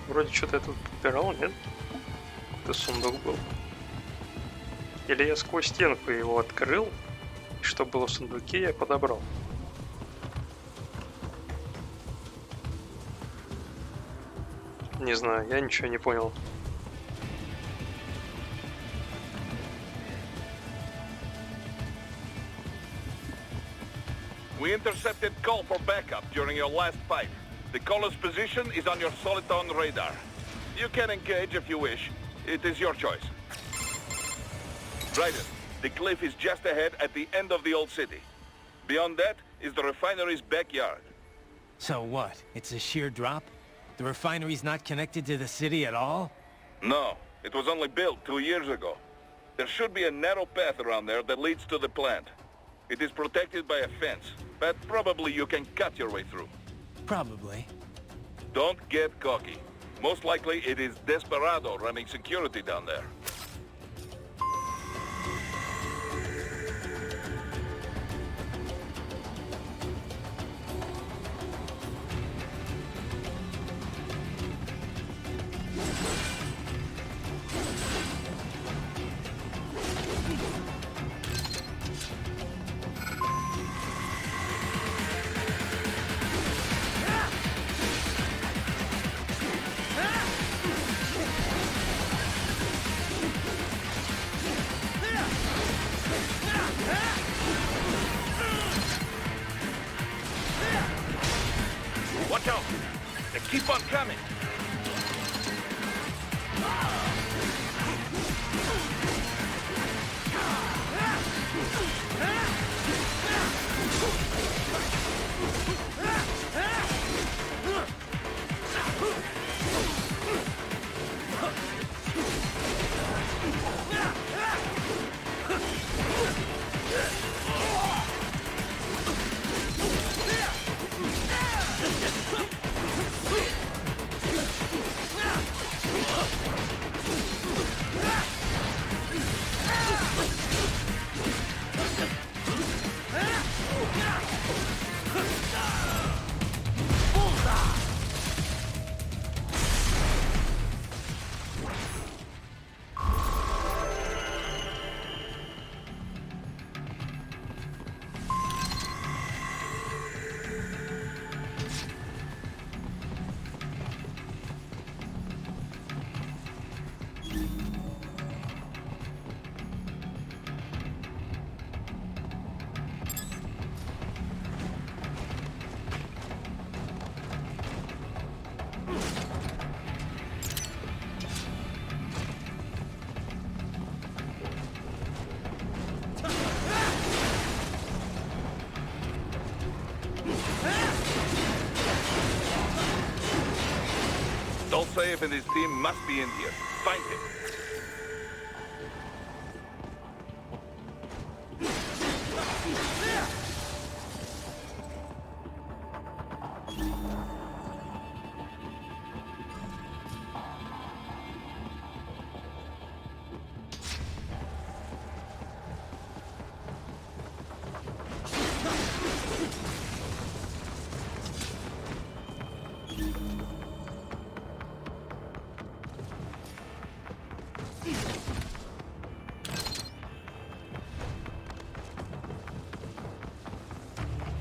Вроде что-то я тут подбирал, нет? Это сундук был. Или я сквозь стенку его открыл, и что было в сундуке, я подобрал. Не знаю, я ничего не понял. We intercepted call for backup during your last fight. The caller's position is on your Soliton radar. You can engage if you wish. It is your choice. Ryder, the cliff is just ahead at the end of the old city. Beyond that is the refinery's backyard. So what? It's a sheer drop? The refinery's not connected to the city at all? No, it was only built 2 years ago. There should be a narrow path around there that leads to the plant. It is protected by a fence, but probably you can cut your way through. Probably. Don't get cocky. Most likely it is Desperado running security down there. Watch out! They keep on coming! Dolsaev and his team must be in here. Find him.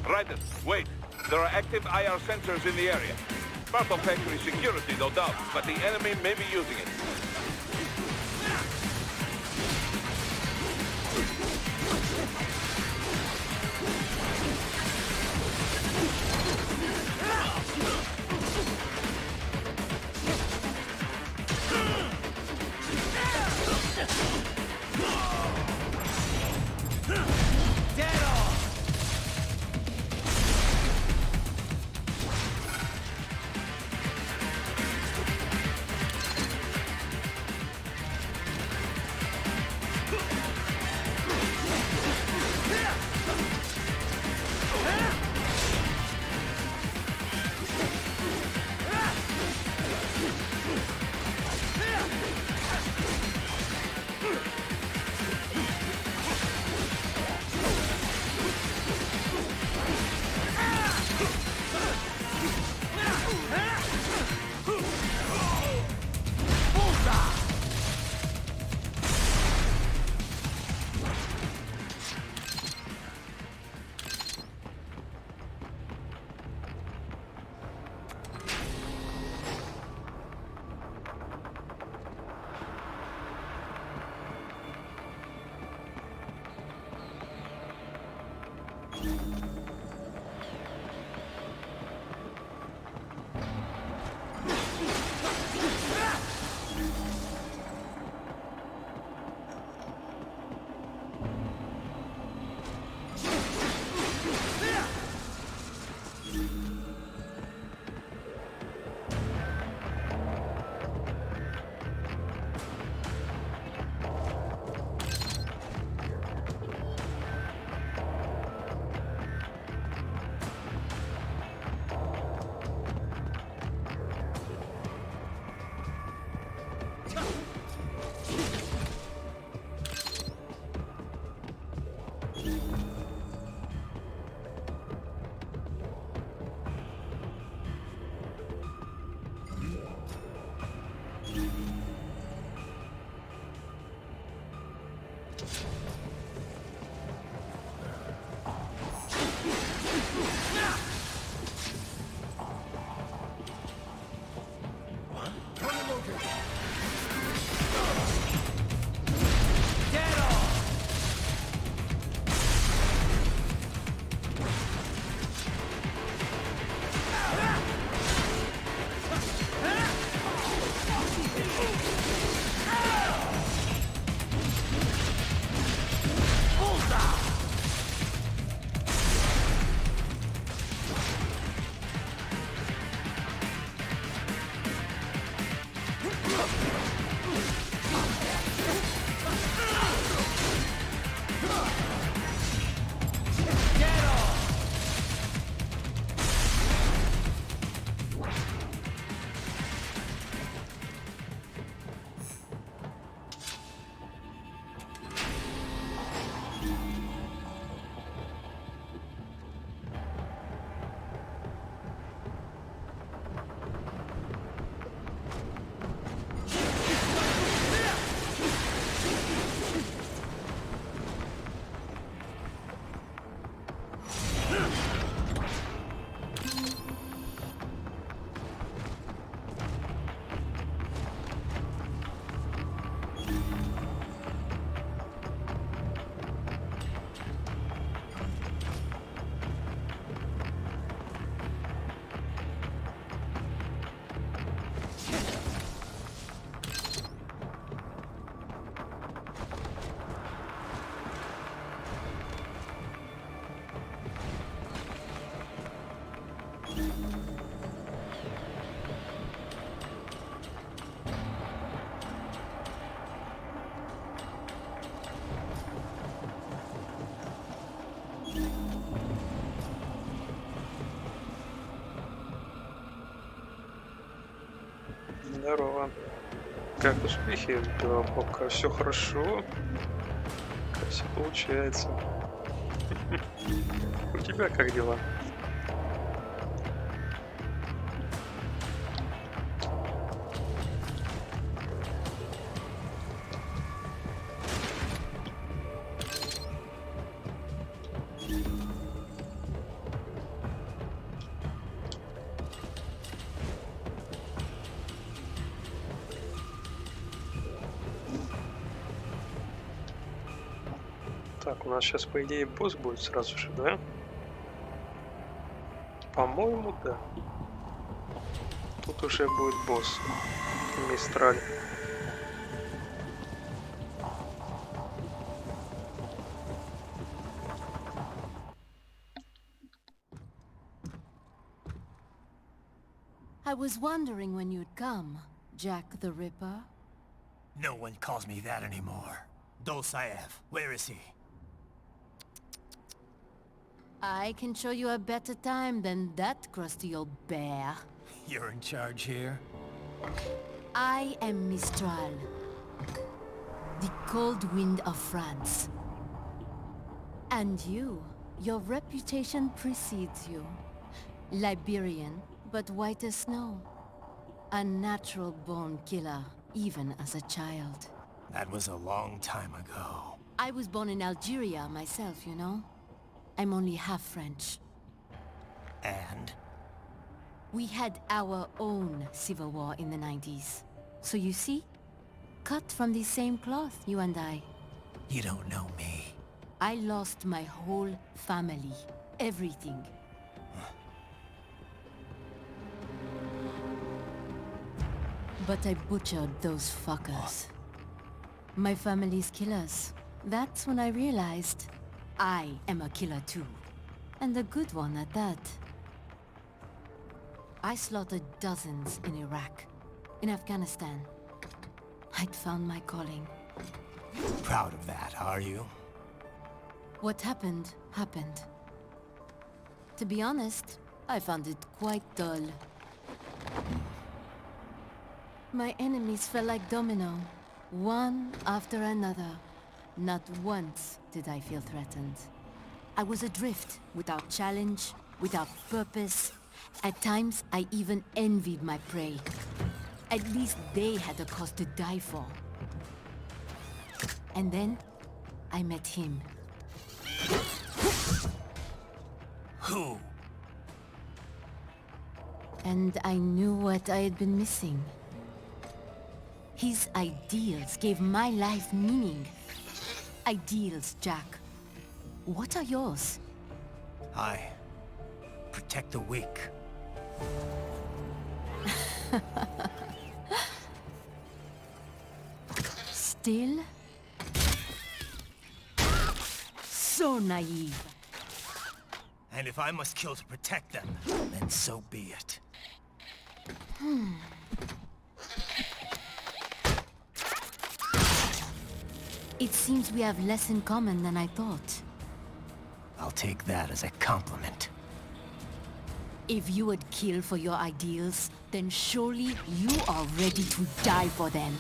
Ryder, wait. There are active IR sensors in the area. Part of factory security, no doubt, but the enemy may be using it. Dead on! Здорово. Как успехи? Да, пока все хорошо. Как все получается. У тебя как дела? Так, у нас сейчас, по идее, босс будет сразу же, да? По-моему, да. Тут уже будет босс. Мистраль. I was wondering when you'd come, Jack the Ripper. No one calls me that anymore. Dolsaev, where is he? I can show you a better time than that crusty old bear. You're in charge here? I am Mistral, the cold wind of France. And your reputation precedes you. Liberian, but white as snow. A natural-born killer, even as a child. That was a long time ago. I was born in Algeria myself, you know? I'm only half French. And? We had our own civil war in the 90s. So you see? Cut from the same cloth, you and I. You don't know me. I lost my whole family. Everything. But I butchered those fuckers. My family's killers. That's when I realized I am a killer too. And a good one at that. I slaughtered dozens in Iraq, in Afghanistan. I'd found my calling. Proud of that, are you? What happened, happened. To be honest, I found it quite dull. My enemies fell like domino, one after another. Not once did I feel threatened. I was adrift, without challenge, without purpose. At times, I even envied my prey. At least they had a cause to die for. And then, I met him. Who? And I knew what I had been missing. His ideals gave my life meaning. Ideals, Jack. What are yours? I protect the weak. Still? So naive. And if I must kill to protect them, then so be it. It seems we have less in common than I thought. I'll take that as a compliment. If you would kill for your ideals, then surely you are ready to die for them.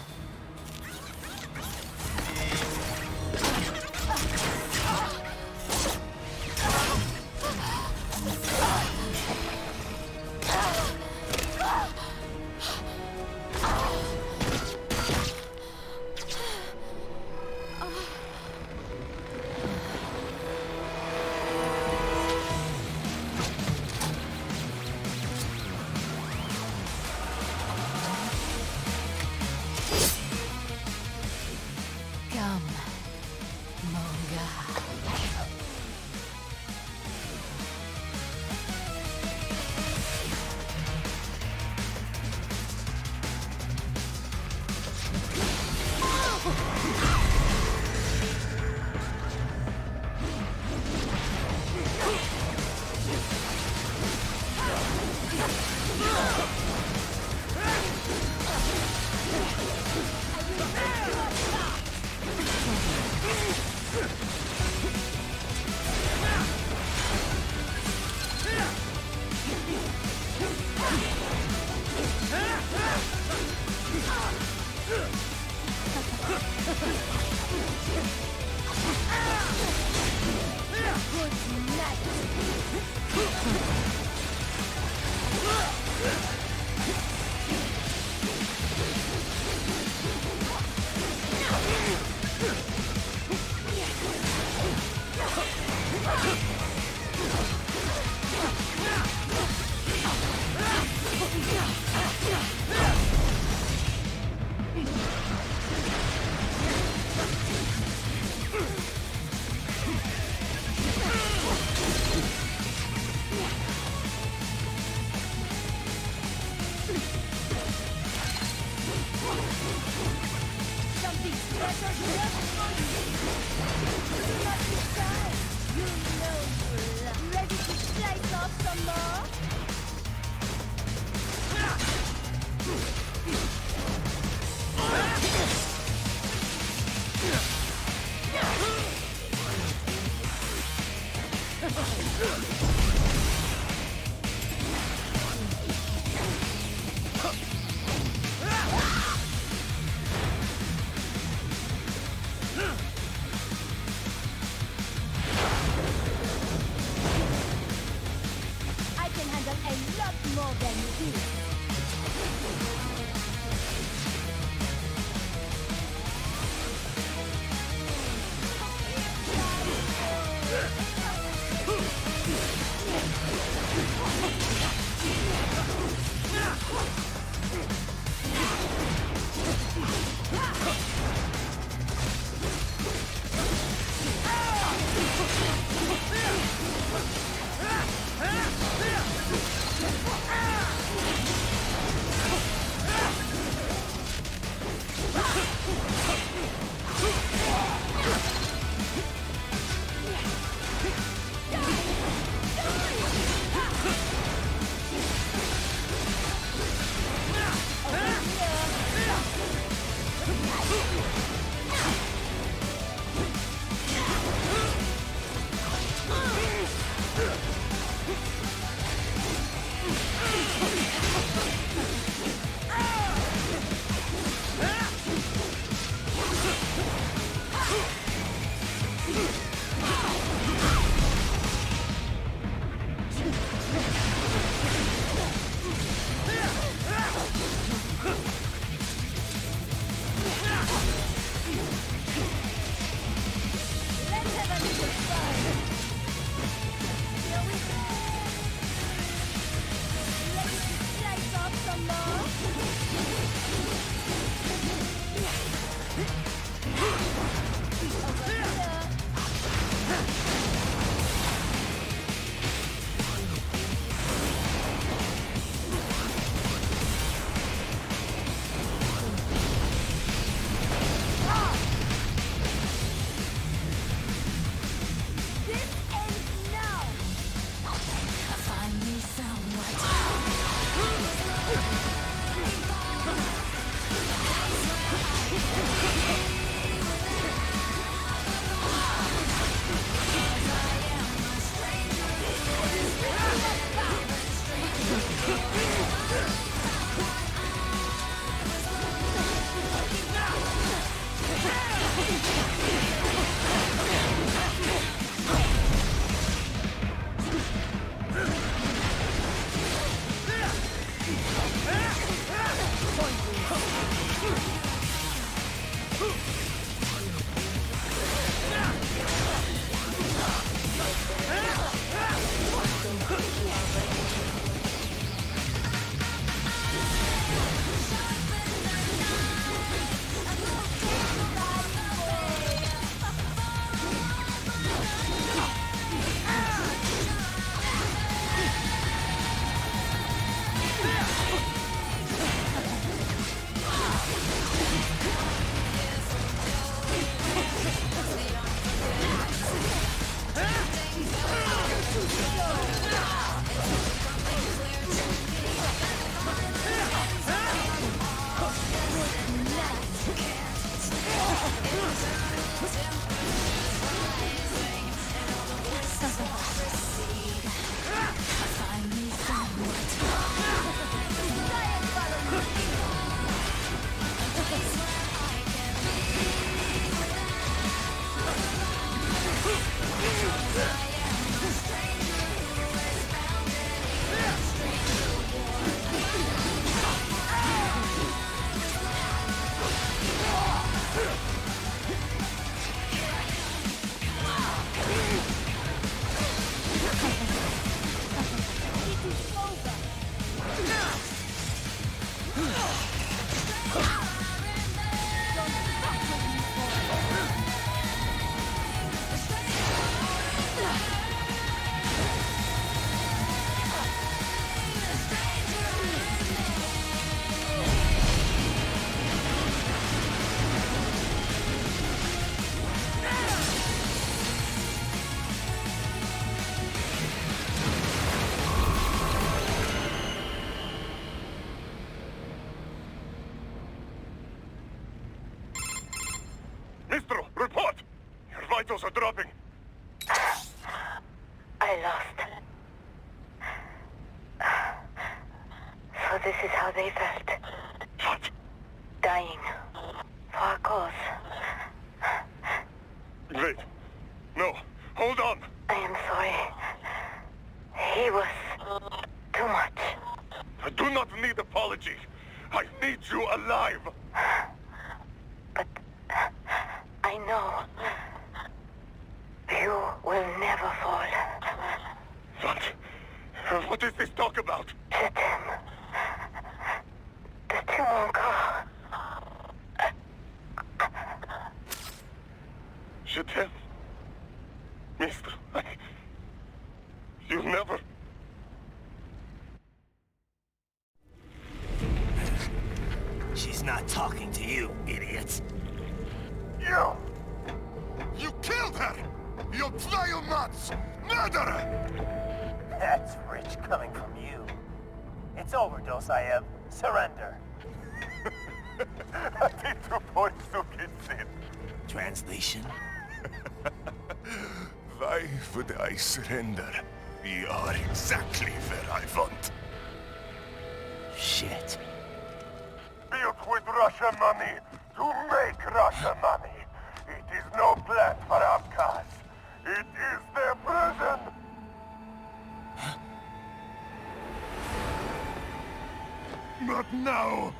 I can handle a lot more than this. Vitals are dropping. I lost. So this is how they felt. What? Dying. For a cause. Wait. No. Hold on. I am sorry. He was too much. I do not need apology. I need you alive. But I know you will never fall. What? What is this talk about? Je t'aime. De tout mon corps. Je t'aime. Mister, you never... She's not talking to you, idiot. You! You killed her! You vile nuts! Murderer! That's rich coming from you. It's overdose, I have. Surrender. Translation? Why would I surrender? We are exactly where I want. Shit. Built with Russian money to make Russia money. It is no plan for outcasts. It is their prison. But now,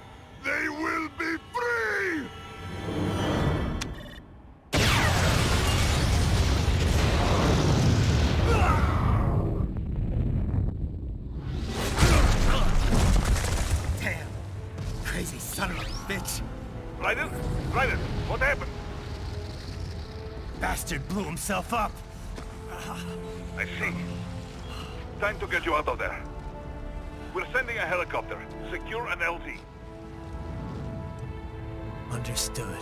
they will be free! Damn! Crazy son of a bitch! Raiden? Raiden, what happened? Bastard blew himself up! I see. Time to get you out of there. We're sending a helicopter. Secure an LT. Understood.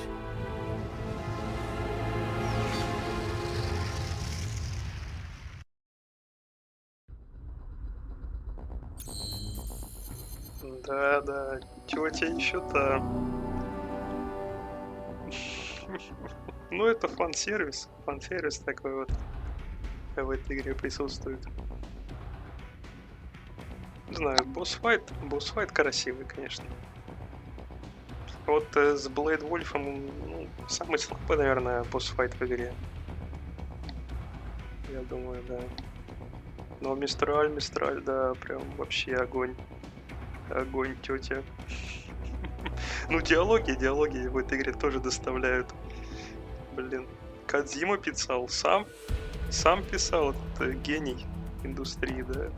Да, тетя еще там. Ну, это фан-сервис. Фан-сервис такой вот в этой игре присутствует. Не знаю, босс-файт красивый, конечно. Вот с Блейд Вольфом, ну, самый слабый, наверное, босс-файт в игре. Я думаю, да. Но Мистраль, да, прям вообще огонь. Огонь, тетя. Ну, диалоги в этой игре тоже доставляют. Блин, Кодзима писал, сам писал, этот гений индустрии, да,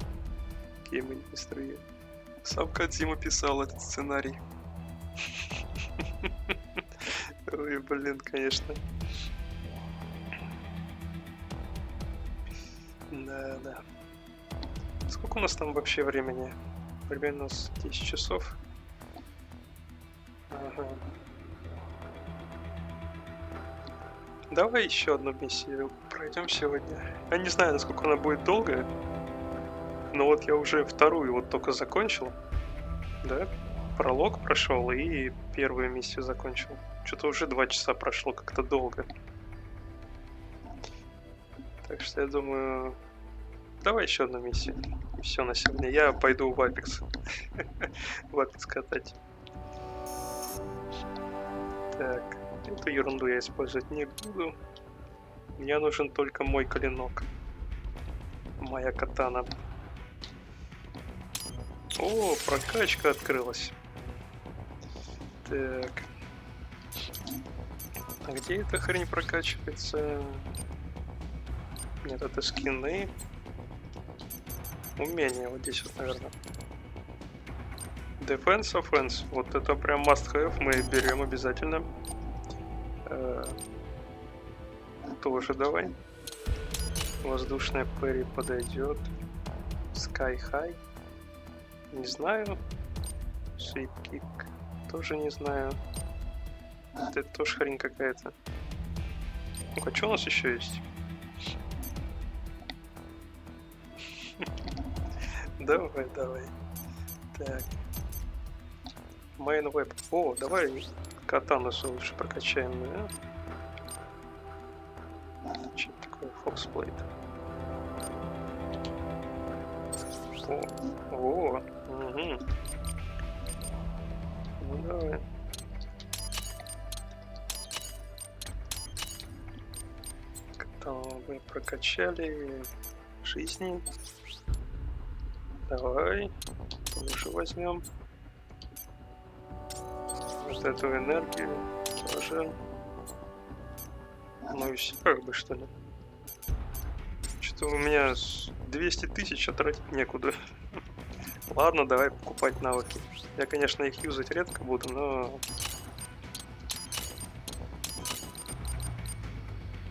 гейм-индустрии. Сам Кодзима писал этот сценарий. Ой, блин, конечно. Да. Сколько у нас там вообще времени? Примерно 10 часов. Ага. Давай еще одну миссию пройдем сегодня. Я не знаю, насколько она будет долгая. Но вот я уже вторую вот только закончил. Да? Пролог прошел и первую миссию закончил. Что-то уже 2 часа прошло, как-то долго. Так что я думаю... Давай еще одну миссию. И все на сегодня. Я пойду в Апекс. В Апекс катать. Так. Эту ерунду я использовать не буду. Мне нужен только мой клинок. Моя катана. О, прокачка открылась. Так. А где эта хрень прокачивается? Нет, это скины. Умения вот здесь вот, наверное. Defense, offense. Вот это прям must have. Мы берем обязательно. Тоже давай. Воздушная Перри подойдет. Sky High. Не знаю. Sweep Kick. Тоже не знаю. Это тоже хрень какая-то. Ну-ка, что у нас еще есть? Давай. Так. Main Web. О, давай катану лучше прокачаем, да? Boxplate. О, угу. Ну давай. Там мы прокачали жизни. Давай. Тоже возьмем. Вот эту энергию тоже. Ну и все как бы, что ли. Что у меня 200 тысяч, а тратить некуда. Ладно, давай покупать навыки. Я, конечно, их юзать редко буду, но...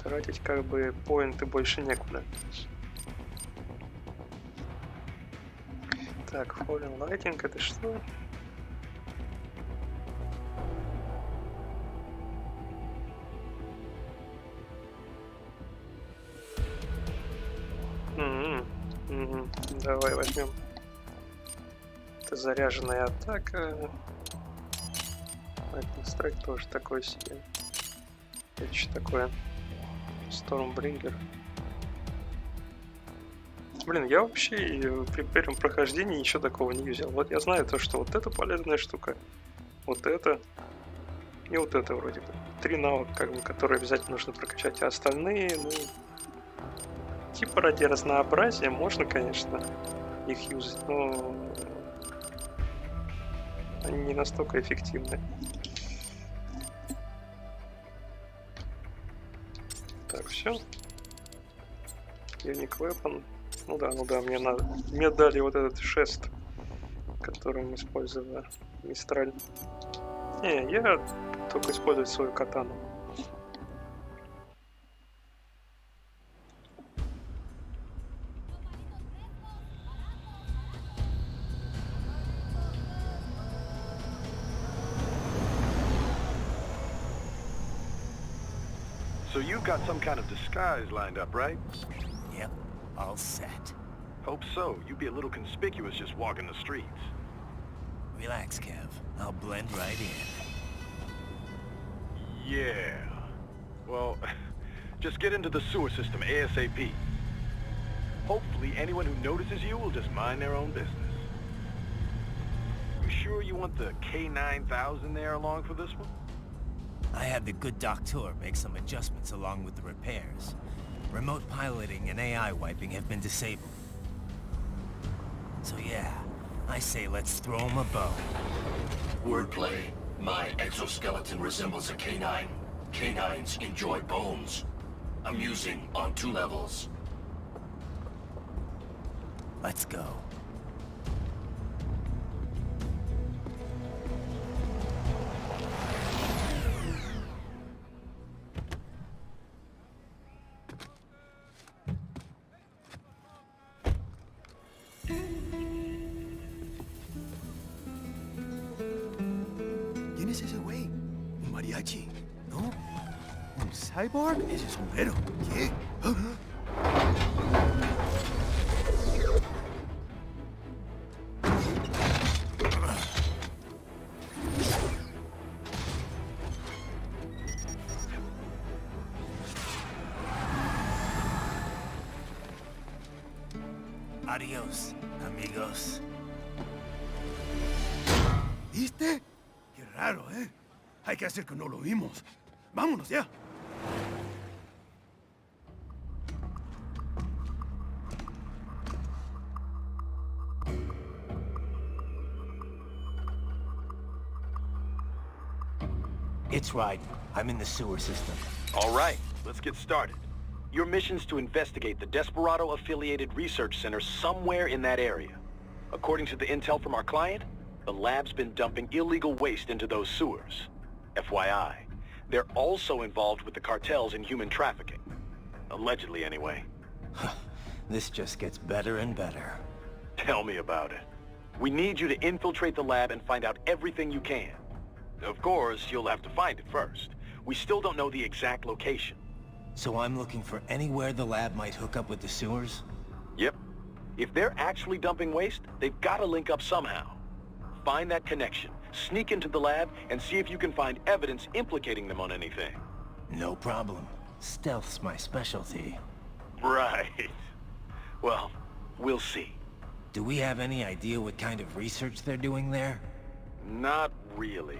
Тратить как бы поинты больше некуда. Так, Fallen Lighting, это что? Давай возьмем. Это заряженная атака. Lightning Strike тоже такой себе. Это что такое? Stormbringer. Блин, я вообще при первом прохождении ничего такого не юзал. Вот я знаю то, что вот это полезная штука, вот это и вот это вроде бы. 3 навыка, как бы, которые обязательно нужно прокачать, а остальные, ну, типа ради разнообразия можно, конечно, их юзать, но они не настолько эффективны. Так, все. Unique Weapon. Ну да, мне дали вот этот шест, которым использовала Мистраль. Не, я только использую свою катану. So you've got some kind of disguise lined up, right? Yep, all set. Hope so. You'd be a little conspicuous just walking the streets. Relax, Kev. I'll blend right in. Yeah. Well, just get into the sewer system ASAP. Hopefully anyone who notices you will just mind their own business. You sure you want the K9000 there along for this one? I had the good doctor make some adjustments along with the repairs. Remote piloting and AI wiping have been disabled. So yeah, I say let's throw him a bone. Wordplay. My exoskeleton resembles a canine. Canines enjoy bones. Amusing on 2 levels. Let's go. ¿Quién es ese güey? ¿Un mariachi? ¿No? ¿Un cyborg? Ese sombrero. ¿Qué? Adios, amigos. ¿Viste? Qué raro, ¿eh? Hay que hacer que no lo vimos. Vámonos ya. It's right. I'm in the sewer system. All right, let's get started. Your mission's to investigate the Desperado-affiliated research center somewhere in that area. According to the intel from our client, the lab's been dumping illegal waste into those sewers. FYI, they're also involved with the cartels in human trafficking. Allegedly, anyway. This just gets better and better. Tell me about it. We need you to infiltrate the lab and find out everything you can. Of course, you'll have to find it first. We still don't know the exact location. So I'm looking for anywhere the lab might hook up with the sewers? Yep. If they're actually dumping waste, they've got to link up somehow. Find that connection, sneak into the lab, and see if you can find evidence implicating them on anything. No problem. Stealth's my specialty. Right. Well, we'll see. Do we have any idea what kind of research they're doing there? Not really.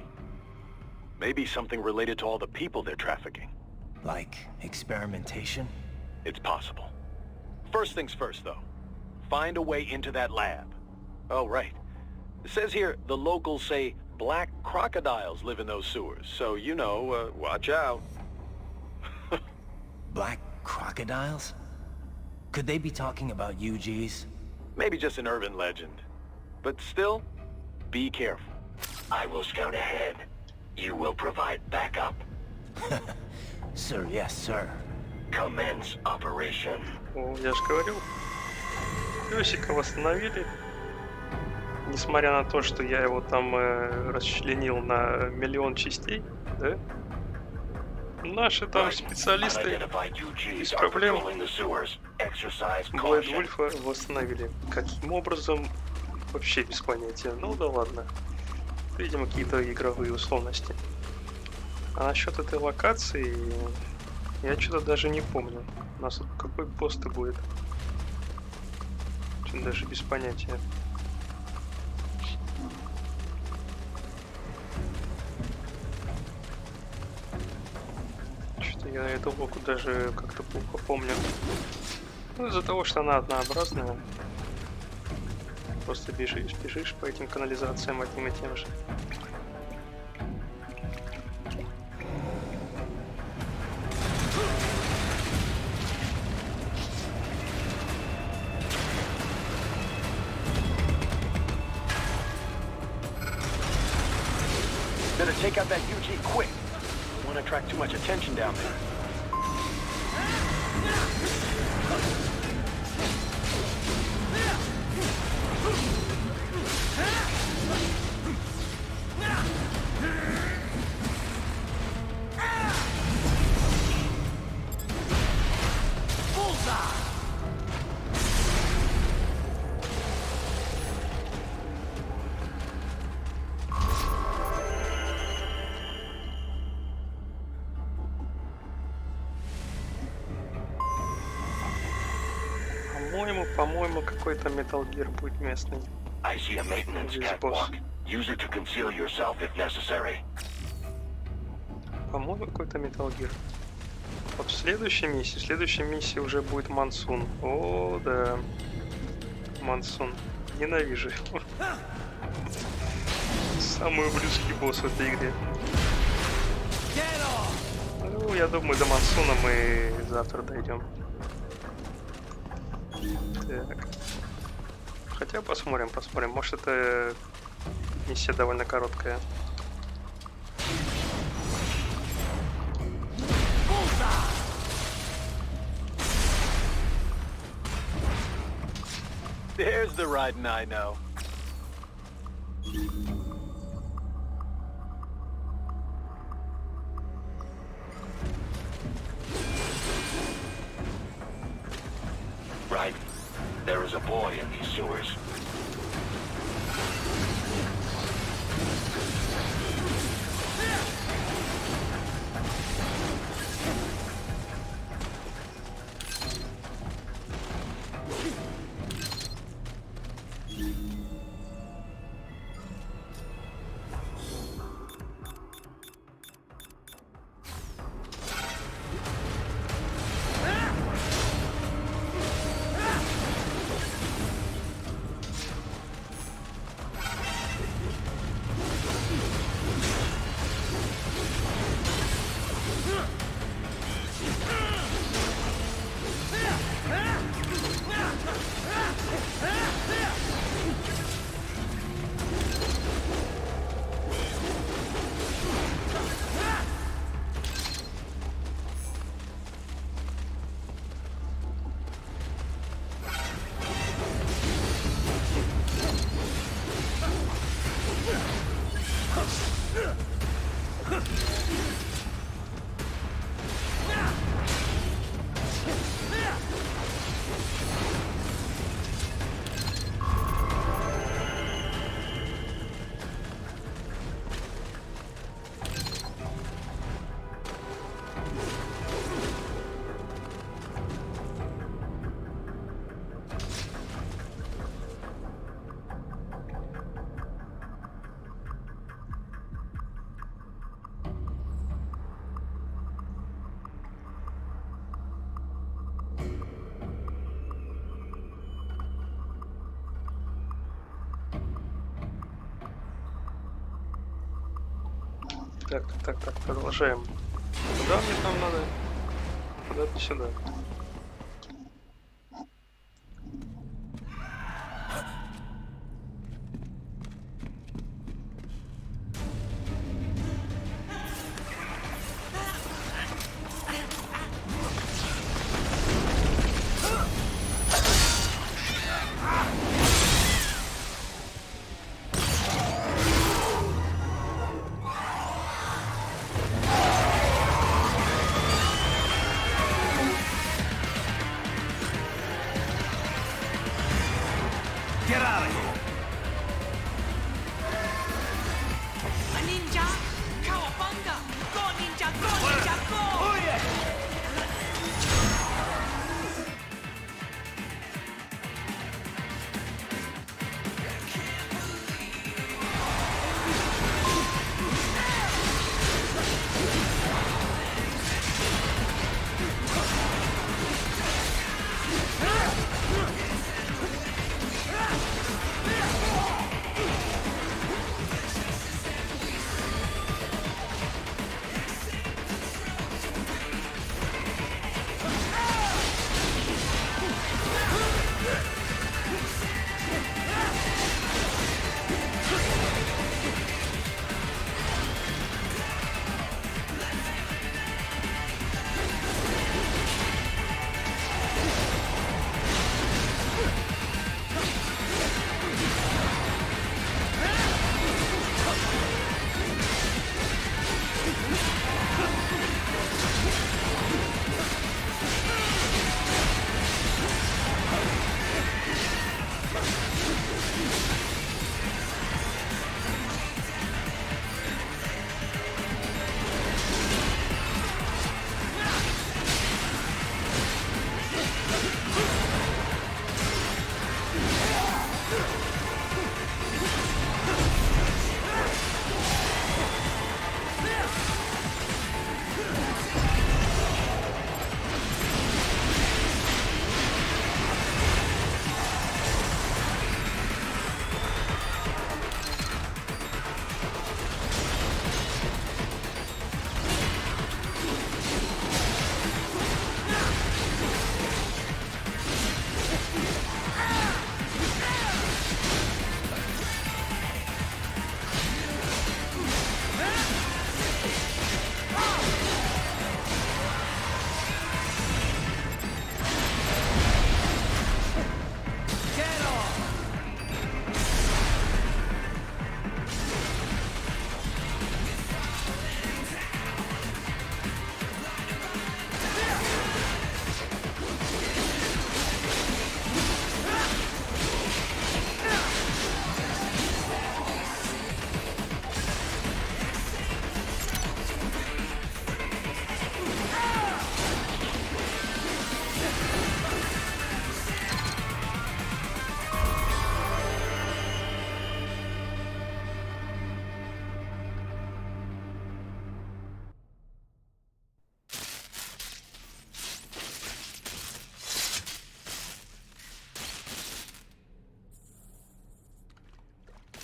Maybe something related to all the people they're trafficking. Like experimentation? It's possible. First things first, though. Find a way into that lab. Oh, right. It says here the locals say black crocodiles live in those sewers, so, you know, watch out. Black crocodiles? Could they be talking about UGs? Maybe just an urban legend. But still, be careful. I will scout ahead. You will provide backup. Sir, yes, sir. Commence operation. О, я же говорил. Песика восстановили. Несмотря на то, что я его там расчленил на миллион частей, да? Наши там специалисты без проблем Блэйд Вульфа восстановили. Каким образом? Вообще без понятия. Ну да ладно. Видимо, какие-то игровые условности. А насчет этой локации, я что-то даже не помню. У нас тут какой пост будет? Что-то даже без понятия. Что-то я эту блоку даже как-то плохо помню. Ну, из-за того, что она однообразная. Просто бежишь по этим канализациям одним и тем же. Better take out that UG quick. Don't want to attract too much attention down there. По-моему, какой-то Metal Gear будет местный. I see a maintenance catwalk. Use it to conceal yourself if necessary. По-моему, какой-то Metal Gear. Вот в следующей миссии уже будет Мансун. О, да. Мансун. Ненавижу его. Самый ублюдский босс в этой игре. Ну, я думаю, до Мансуна мы завтра дойдем. Так. Хотя посмотрим. Может, это миссия довольно короткая. There's the riding I know. Right. There is a boy in these sewers. Так, продолжаем. Куда мне там надо? Куда-то сюда. Get out of here! A ninja! Cowabunga! Go ninja! Go ninja! Go! Oh yeah!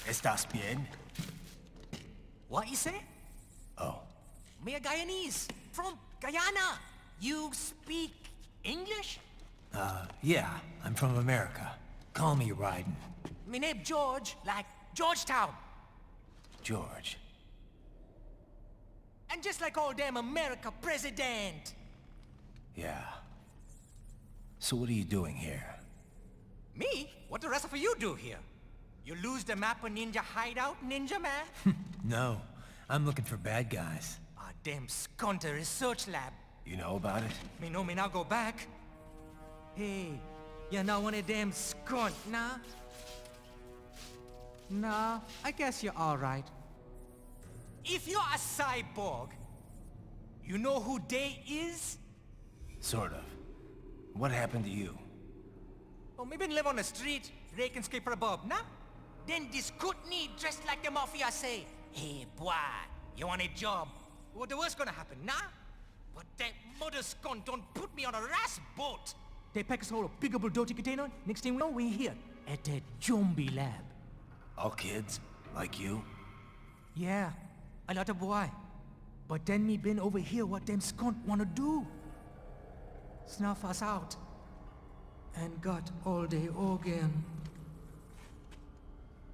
¿Estás bien? What you say? Oh. Me a Guyanese from Guyana. You speak English? Yeah, I'm from America. Call me Ryden. Me name George, like Georgetown. George. And just like all damn America president. Yeah. So what are you doing here? Me? What the rest of you do here? You lose the map of Ninja Hideout, Ninja Man? No, I'm looking for bad guys. Ah, damn Skunter research lab. You know about it? Me know me now go back. Hey, you're not one of them skunt, nah? Nah, I guess you're alright. If you're a cyborg, you know who Day is? Sort of. What happened to you? Oh, me been live on the street, rake and scrape for a bob, nah? Then this Kootenai dressed like the mafia say, hey boy, you want a job? What the worst gonna happen, nah? But that mother scunt don't put me on a ras boat. They pack us all a big old dirty container. Next thing we know, we're here at the zombie lab. All kids? Like you? Yeah, a lot of boy. But then me been over here what them skunt wanna do. Snuff us out. And got all the organ.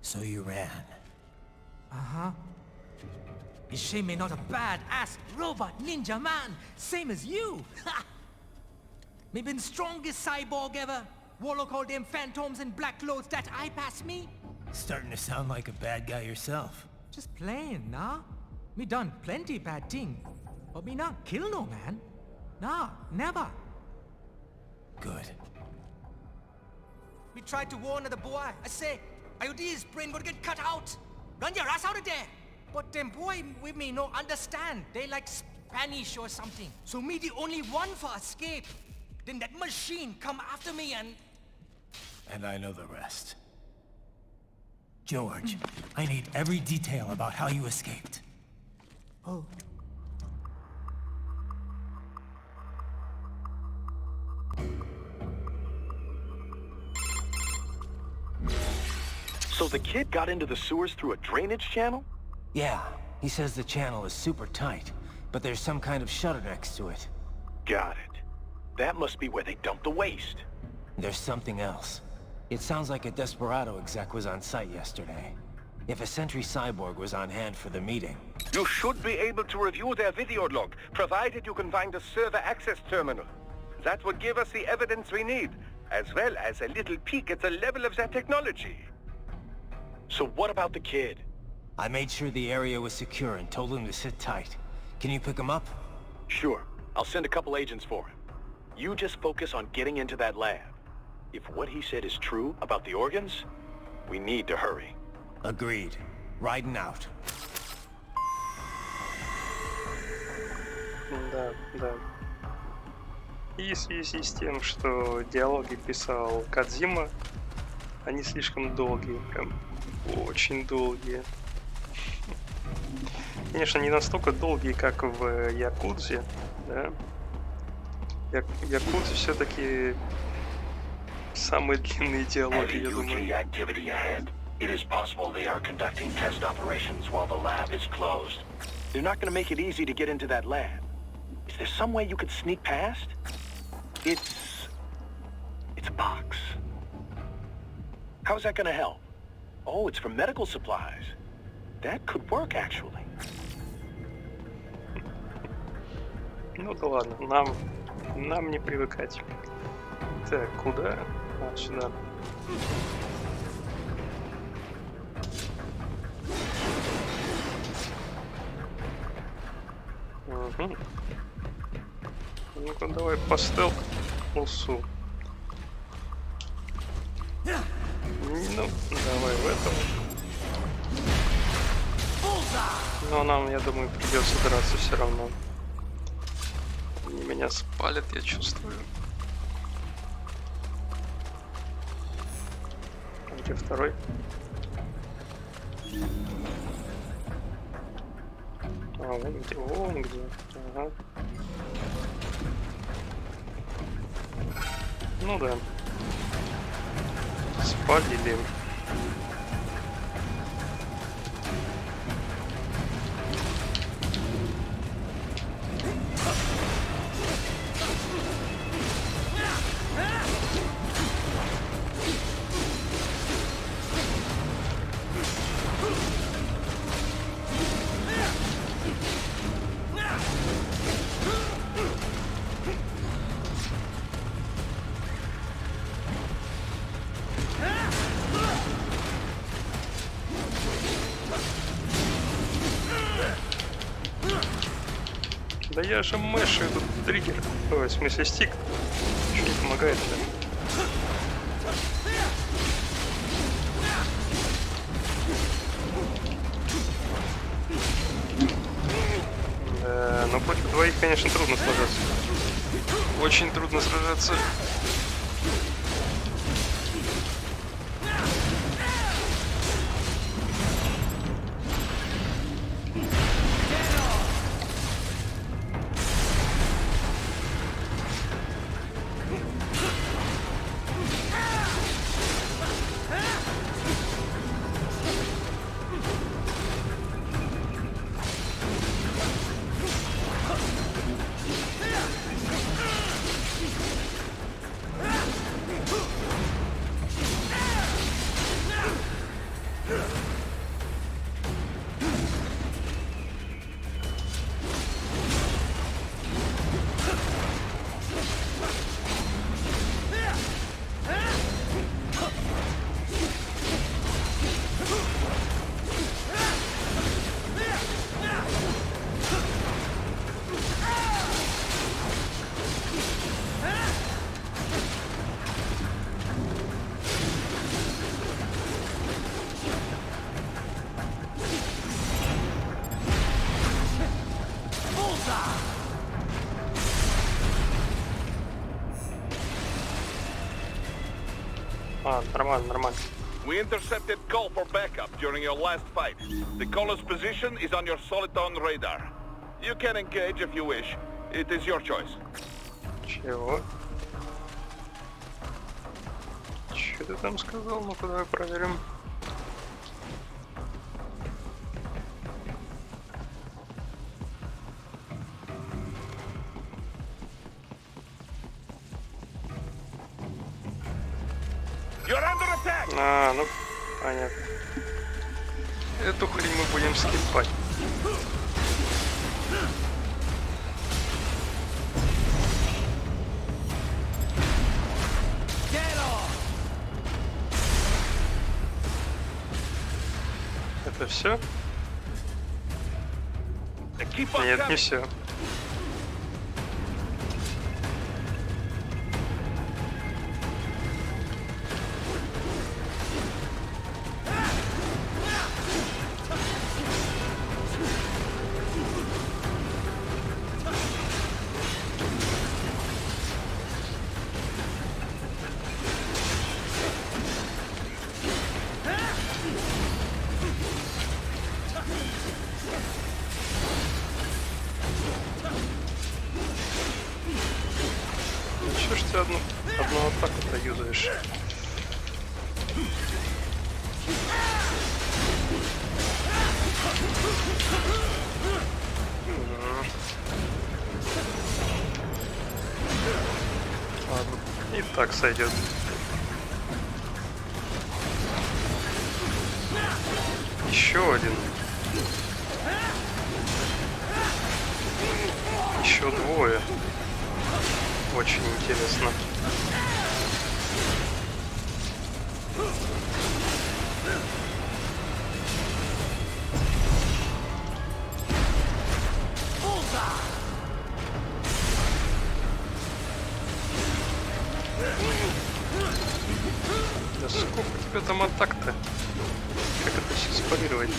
So you ran. Uh-huh. Is shame me not a bad-ass robot ninja man, same as you. Me been strongest cyborg ever. Warlock all them phantoms and black clothes that eye pass me. Starting to sound like a bad guy yourself. Just playing, nah? Me done plenty bad thing. But me not kill no man. Nah, never. Good. Me tried to warn the boy. I say, IOD's brain gonna get cut out. Run your ass out of there. But them boy with me no understand. They like Spanish or something. So me the only one for escape. Then that machine come after me and... And I know the rest. George, I need every detail about how you escaped. Oh. So the kid got into the sewers through a drainage channel? Yeah, he says the channel is super tight, but there's some kind of shutter next to it. Got it. That must be where they dumped the waste. There's something else. It sounds like a Desperado exec was on site yesterday. If a Sentry Cyborg was on hand for the meeting... You should be able to review their video log, provided you can find a server access terminal. That would give us the evidence we need, as well as a little peek at the level of their technology. So what about the kid? I made sure the area was secure and told him to sit tight. Can you pick him up? Sure. I'll send a couple agents for him. You just focus on getting into that lab. If what he said is true about the organs, we need to hurry. Agreed. Riding out. Да. И в связи с тем, что диалоги писал Кодзима, они слишком долгие, прям очень долгие. Конечно, не настолько долгие, как в Якудзе, да. Якудзе все-таки самые длинные диалоги, я думаю. It is possible they are conducting test operations while the lab is closed. They're not going to make it easy to get into that lab. Is there some way you could sneak past? It's a box. How's that going to help? Oh, it's for medical supplies. That could work, actually. Ну да ладно, нам не привыкать. Так, куда? А, сюда. Угу. Ну-ка, давай по стелсу. Ну, давай в этом. Но нам, я думаю, придется драться все равно. Они меня спалят, я чувствую. А где второй? А, вон где. Ага. Ну да. Спалили. Да я же мышью тут триггер. Ой, в смысле стик. Ничего не помогает, да? Но против двоих, конечно, трудно сражаться. Очень трудно сражаться. А, нормально, нормально. We intercepted call for backup during your last fight. The caller's position is on your Soliton radar. You can engage if you wish. It is your choice. Чего? Что ты там сказал? Ну-ка, давай проверим. А, ну, понятно. Эту хрень мы будем скипать. Это все? Нет, не все. Чё ж ты одну атаку-то юзаешь? Ладно, и так сойдет. Еще один. Еще двое. Очень интересно. Да сколько у тебя там атак-то? Как это сейчас парировать?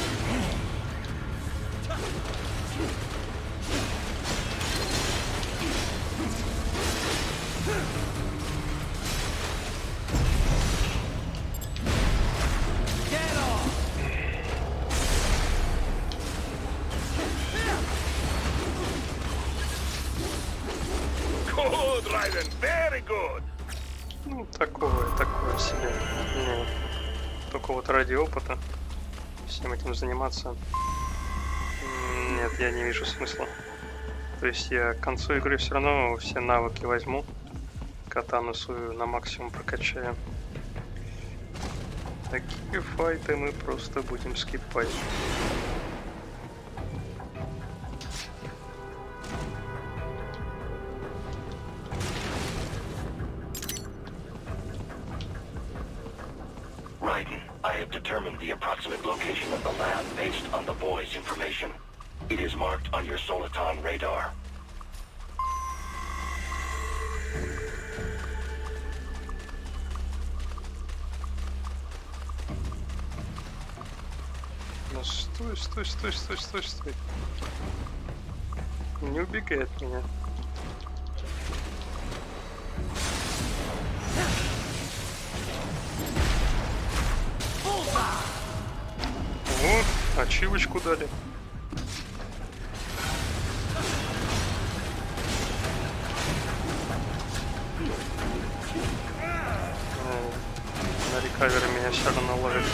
Good, Raiden. Very good. Ну, такое себе. Не, только вот ради опыта всем этим заниматься. Нет, я не вижу смысла. То есть я к концу игры все равно все навыки возьму. Катану свою на максимум прокачаю. Такие файты мы просто будем скипать. Raiden, I have determined the approximate location of the lab based on the boy's information. It is marked on your Soliton radar. Ну стой. Не убегай от меня. Вот, ачивочку дали. На рекавере меня все равно ловит.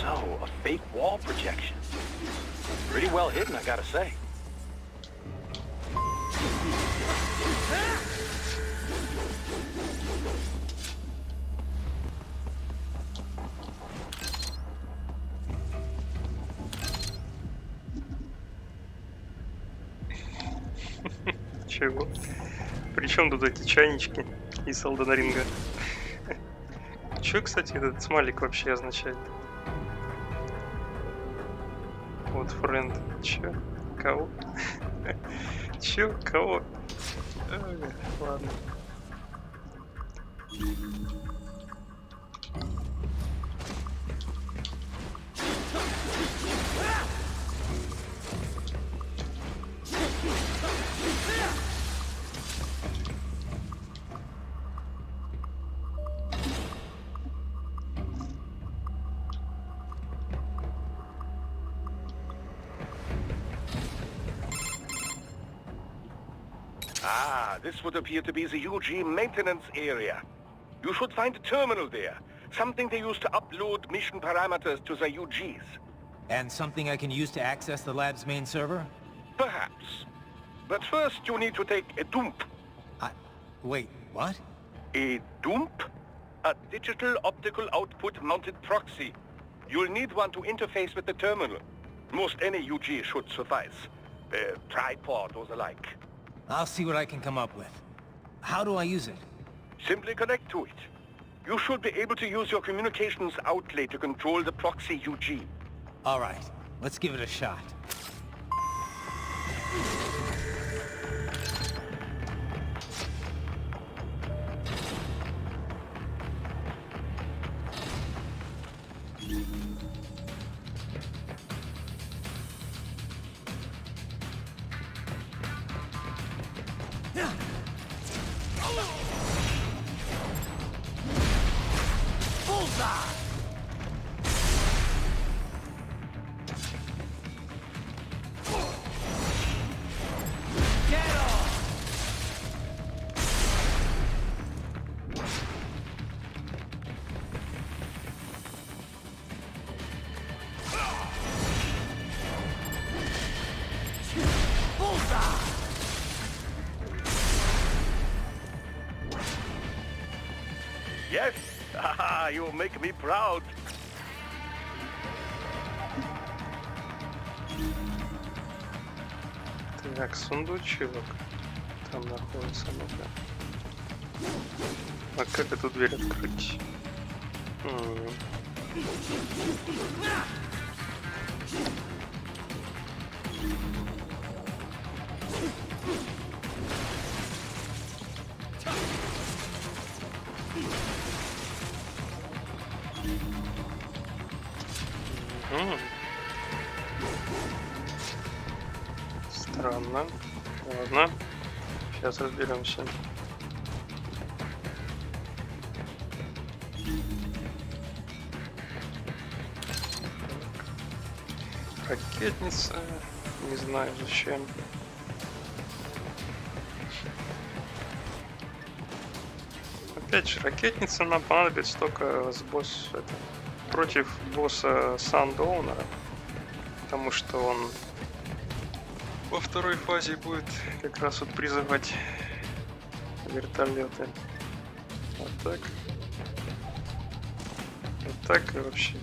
So, a fake wall projection. Pretty well hidden, I gotta say. Чего? Причем тут эти чайнички из Элдена Ринга? Чё, кстати, этот смайлик вообще означает? Вот френд. Чё? Кого? Чё? Кого? Ладно. Ah, this would appear to be the UG maintenance area. You should find a terminal there. Something they use to upload mission parameters to the UGs. And something I can use to access the lab's main server? Perhaps. But first you need to take a dump. Wait, what? A dump? A digital optical output mounted proxy. You'll need one to interface with the terminal. Most any UG should suffice. A tripod or the like. I'll see what I can come up with. How do I use it? Simply connect to it. You should be able to use your communications outlet to control the proxy UG. All right, let's give it a shot. Yes! Haha, you make me proud. Так, сундучок. Там находится, ну-ка. А как эту дверь открыть? Странно. Ладно. Сейчас разберемся. Ракетница. Не знаю зачем. Опять же, ракетница нам понадобится только с против босса Сандоунера. Потому что он во второй фазе будет как раз вот призывать вертолеты. Вот так. Вот так и вообще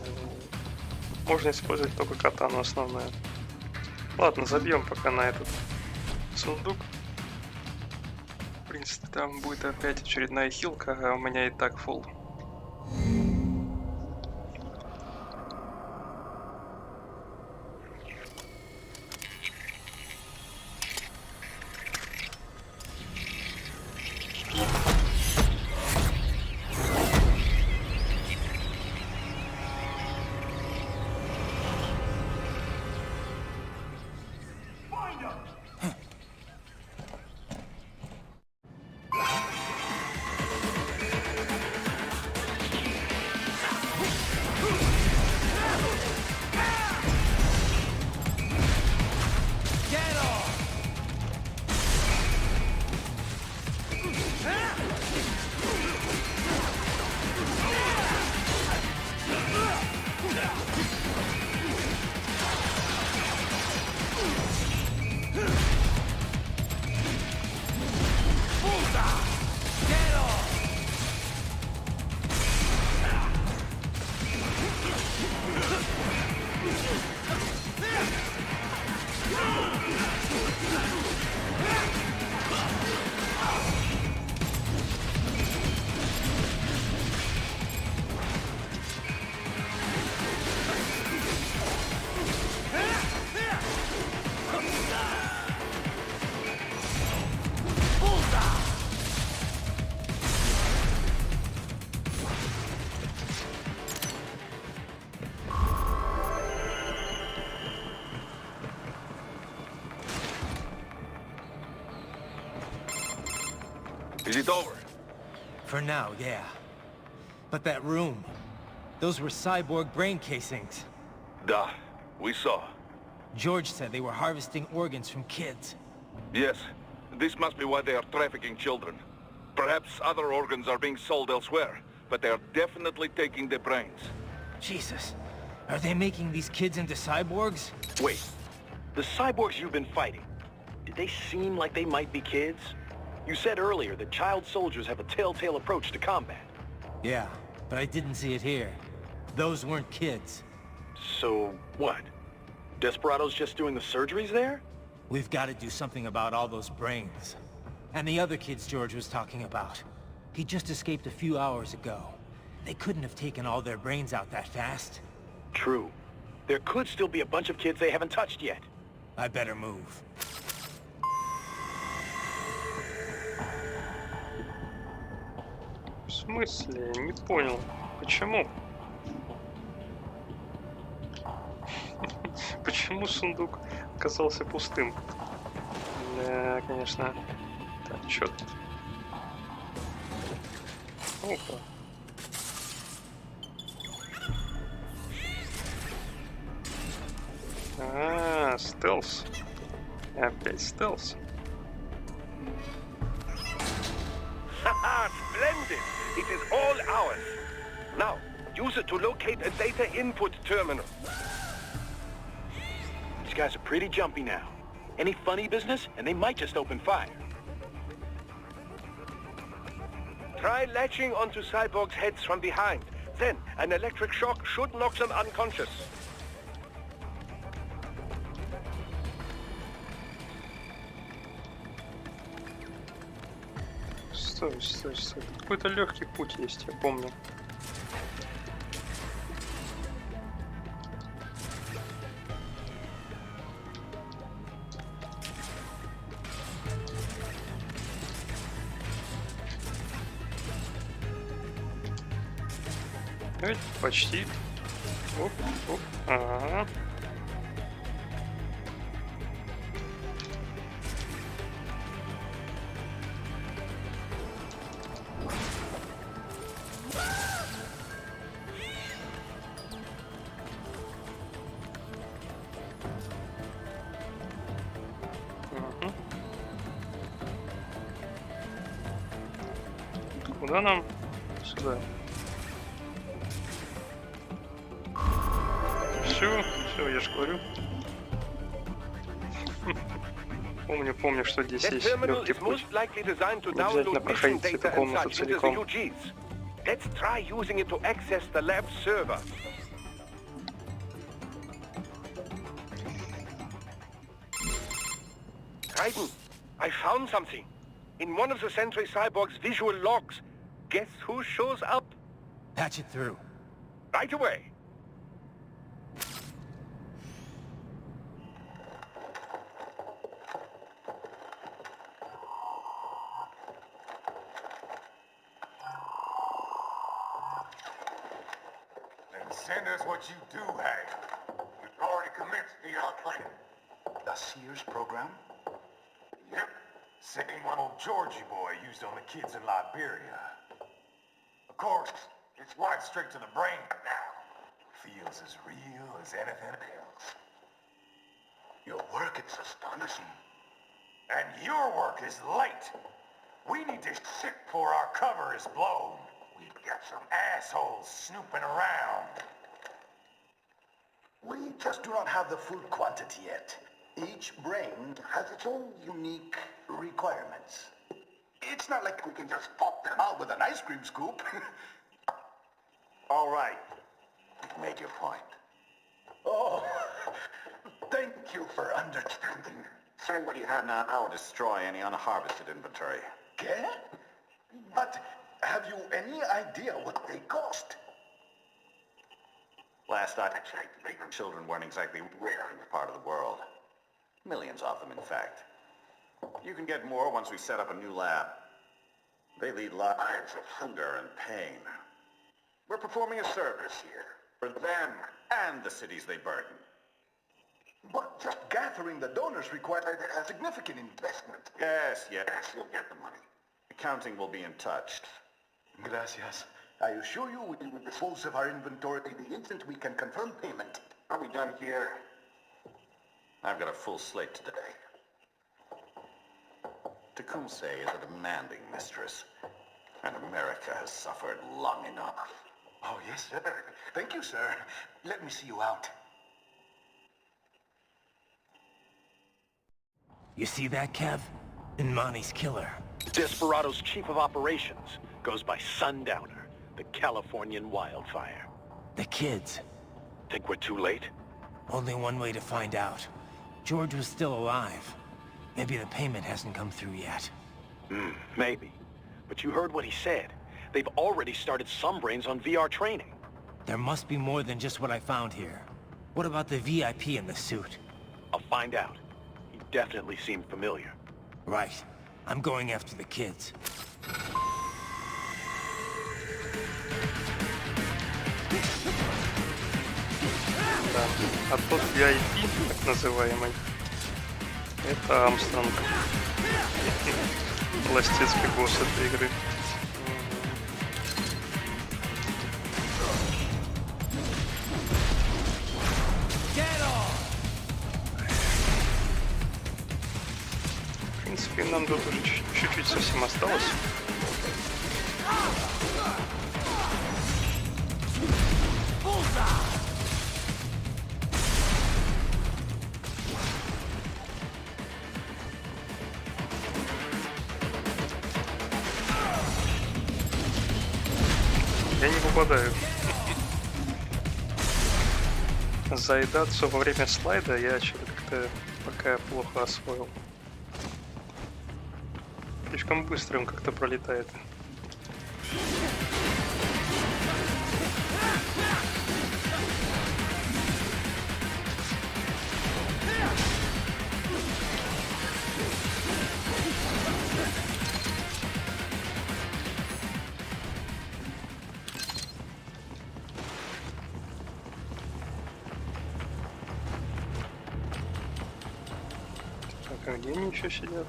можно использовать только катану основную. Ладно, забьем пока на этот сундук. В принципе, там будет опять очередная хилка, а у меня и так фулл. it over? For now, yeah. But that room, those were cyborg brain casings. Duh, we saw. George said they were harvesting organs from kids. Yes, this must be why they are trafficking children. Perhaps other organs are being sold elsewhere, but they are definitely taking the brains. Jesus, are they making these kids into cyborgs? Wait, the cyborgs you've been fighting, did they seem like they might be kids? You said earlier that child soldiers have a telltale approach to combat. Yeah, but I didn't see it here. Those weren't kids. So, what? Desperados just doing the surgeries there? We've got to do something about all those brains. And the other kids George was talking about. He just escaped a few hours ago. They couldn't have taken all their brains out that fast. True. There could still be a bunch of kids they haven't touched yet. I better move. В смысле? Не понял. Почему? Почему сундук оказался пустым? Да, конечно. Так, чё тут? Опа. Стелс. Опять стелс. Haha, splendid! It is all ours. Now, use it to locate a data input terminal. These guys are pretty jumpy now. Any funny business, and they might just open fire. Try latching onto cyborgs' heads from behind. Then, an electric shock should knock them unconscious. Стой, стой, стой. Какой-то легкий путь есть, я помню. Почти. Оп, оп. Ага. Куда нам? Сюда. Все, я ж говорю. Помню, что здесь есть легкий путь. Не обязательно проходить эту комнату целиком. Let's try using it to access the lab server. Raiden, I found something. In one of the Sentry Cyborg's visual logs. Guess who shows up? Patch it through. Right away. Then send us what you do have. We've already commenced the plan. The Sears program? Yep. Same one old Georgie boy used on the kids in Liberia. Of course, it's right straight to the brain now. Feels as real as anything else. Your work is astonishing. And your work is late. We need to ship before our cover is blown. We've got some assholes snooping around. We just do not have the full quantity yet. Each brain has its own unique requirements. It's not like we can just pop them out with an ice cream scoop. All right. You've made your point. Oh, thank you for understanding. Send what you have now or destroy any unharvested inventory. Okay? But have you any idea what they cost? Last I checked, children weren't exactly rare in this part of the world. Millions of them, in fact. You can get more once we set up a new lab. They lead lives of hunger and pain. We're performing a service here for them and the cities they burden. But just gathering the donors required a significant investment. Yes, you'll get the money. Accounting will be in touch. Gracias. I assure you we will dispose of our inventory the instant we can confirm payment. Are we done here? I've got a full slate today. Tecumseh is a demanding mistress, and America has suffered long enough. Oh, yes, sir. Thank you, sir. Let me see you out. You see that, Kev? Imani's killer. Desperado's chief of operations goes by Sundowner, the Californian wildfire. The kids. Think we're too late? Only one way to find out. George was still alive. Maybe the payment hasn't come through yet. Maybe. But you heard what he said. They've already started some brains on VR training. There must be more than just what I found here. What about the VIP in the suit? I'll find out. He definitely seemed familiar. Right. I'm going after the kids. Да. А тот VIP, так называемый, это Армстронг. Пластецкий босс этой игры. В принципе, нам тут уже чуть-чуть совсем осталось. Я не попадаю. Заедаться во время слайда я что-то как-то пока плохо освоил. Слишком быстро он как-то пролетает. Так, а где они еще сидят?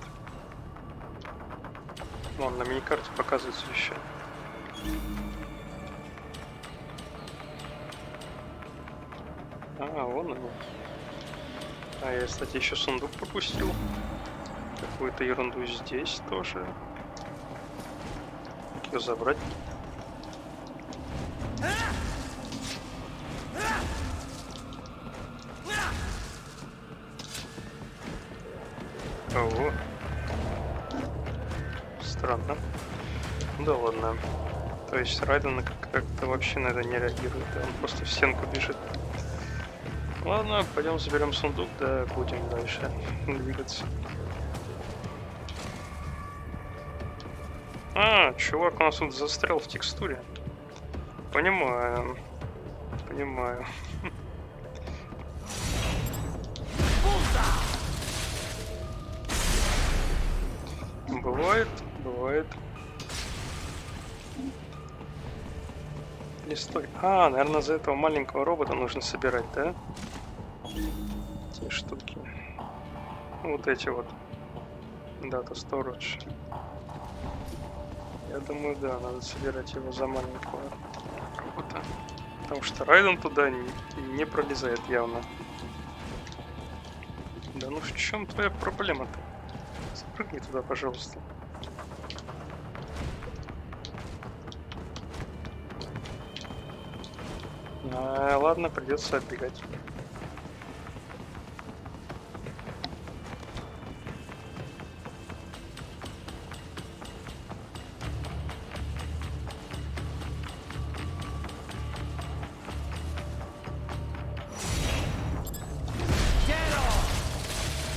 Вон, на миникарте показывается еще. А, вон они. А я, кстати, еще сундук пропустил. Какую-то ерунду здесь тоже. Как ее забрать? Ого. Странно. Да ладно. То есть Райден как-то вообще на это не реагирует, он просто в стенку бежит. Ладно, пойдем заберем сундук, да будем дальше двигаться. А, чувак у нас тут застрял в текстуре. Понимаю. Понимаю. Бывает, бывает. Листой. А, наверное, за этого маленького робота нужно собирать, да? Те штуки. Вот эти вот. Data Storage. Я думаю, да, надо собирать его за маленького робота. Потому что Райден туда не пролезает явно. Да ну в чем твоя проблема-то? Спрыгни туда, пожалуйста. Ладно, придется отбегать.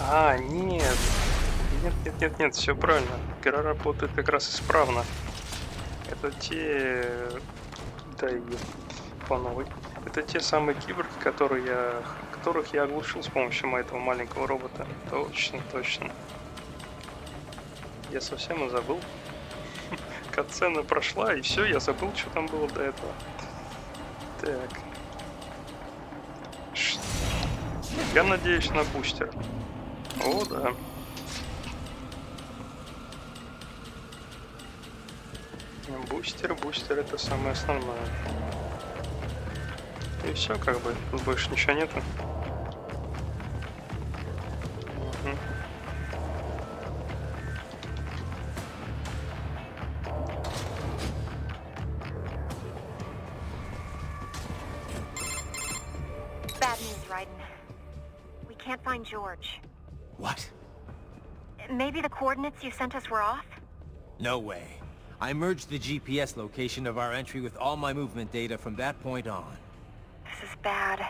А, нет. Нет, все правильно. Игра работает как раз исправно. Это те... Да и по новой. Это те самые киборги, которых я оглушил с помощью этого маленького робота. Точно, точно. Я совсем и забыл. Катсцена прошла, и все, я забыл, что там было до этого. Так. Я надеюсь на бустер. О, да. Бустер это самое основное. И все, как бы, тут больше ничего нету. Мгм. Bad news, Raiden. We can't find George. What? Maybe the coordinates you sent us were off? No way. I merged the GPS location of our entry with all my movement data from that point on. This is bad.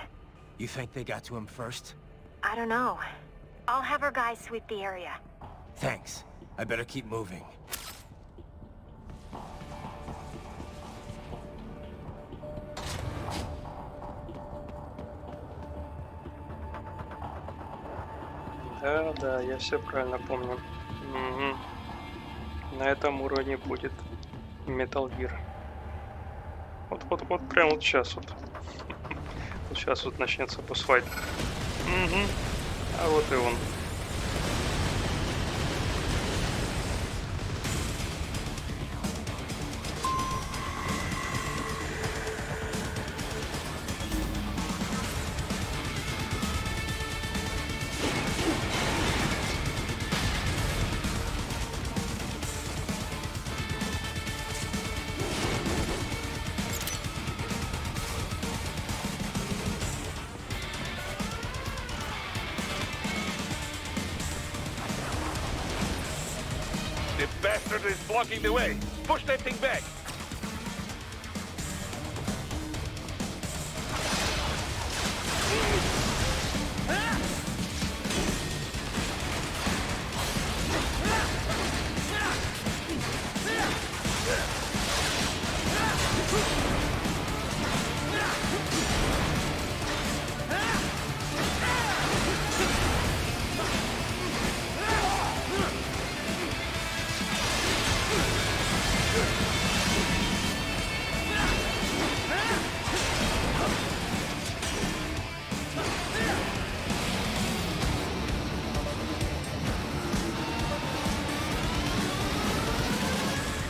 You think they got to him first? I don't know. I'll have our guys sweep the area. Thanks. I better keep moving. Да, я все правильно помню. Мгм. На этом уровне будет Metal Gear. Вот прям вот сейчас вот. Вот сейчас вот начнется босс-файт. Мгм. А вот и он. The bastard is blocking the way. Push that thing back.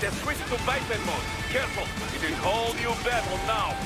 They're switched to Viper mode. Careful, it is whole new battle now.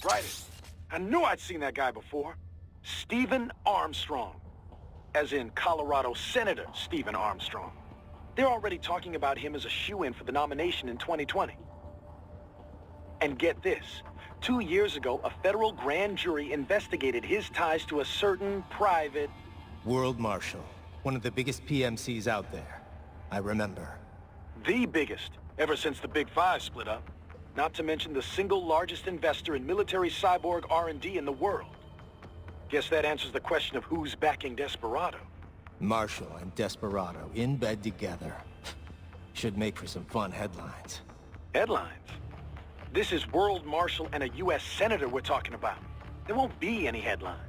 Right. I knew I'd seen that guy before. Stephen Armstrong. As in Colorado Senator Stephen Armstrong. They're already talking about him as a shoo-in for the nomination in 2020. And get this. 2 years ago, a federal grand jury investigated his ties to a certain private... World Marshal. One of the biggest PMCs out there. I remember. The biggest, ever since the Big Five split up. not to mention the single largest investor in military cyborg R&D in the world. Guess that answers the question of who's backing Desperado. Marshall and Desperado in bed together. Should make for some fun headlines. Headlines? This is World Marshal and a U.S. Senator we're talking about. There won't be any headlines.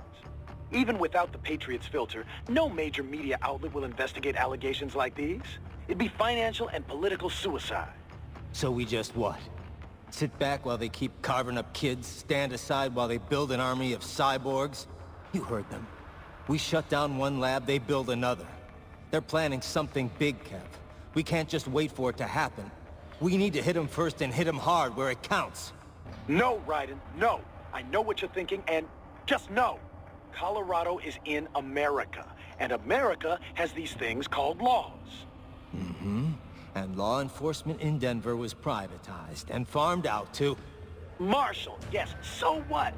Even without the Patriots filter, no major media outlet will investigate allegations like these. It'd be financial and political suicide. So we just what? Sit back while they keep carving up kids, stand aside while they build an army of cyborgs? You heard them. We shut down one lab, they build another. They're planning something big, Kev. We can't just wait for it to happen. We need to hit them first and hit them hard where it counts. No, Raiden, no. I know what you're thinking, and just no. Colorado is in America, and America has these things called laws. Mm-hmm. And law enforcement in Denver was privatized and farmed out to... Marshall, yes, so what?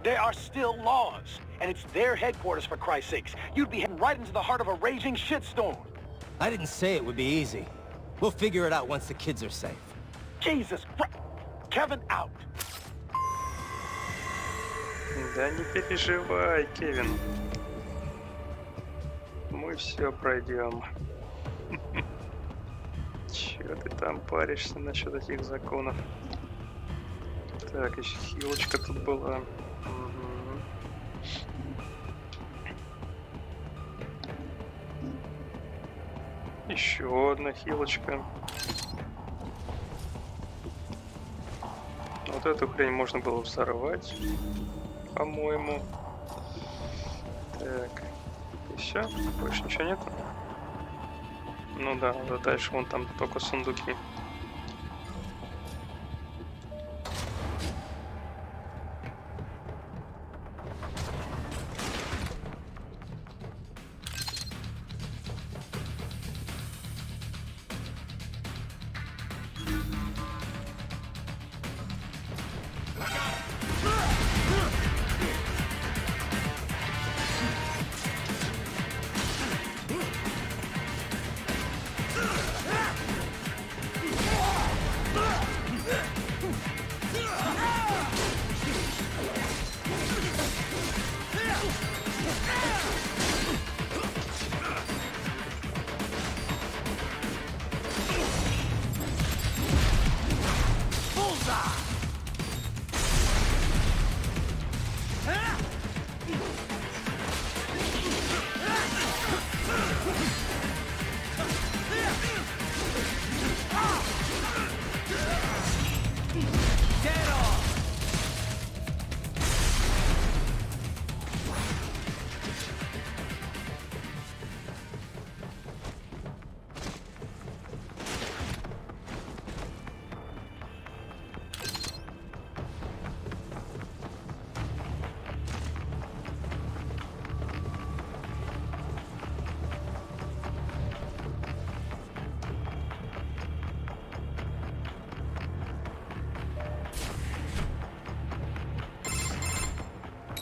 There are still laws, and it's their headquarters, for Christ's sakes. You'd be heading right into the heart of a raging shitstorm. I didn't say it would be easy. We'll figure it out once the kids are safe. Jesus Christ! Kevin, out! Да не переживай, Кевин. Мы все пройдем. Чё ты там паришься насчет этих законов? Так, еще хилочка тут была. Угу. Еще одна хилочка. Вот эту хрень можно было взорвать, по-моему. Так, еще? Больше ничего нет? Ну да, дальше вон там только сундуки.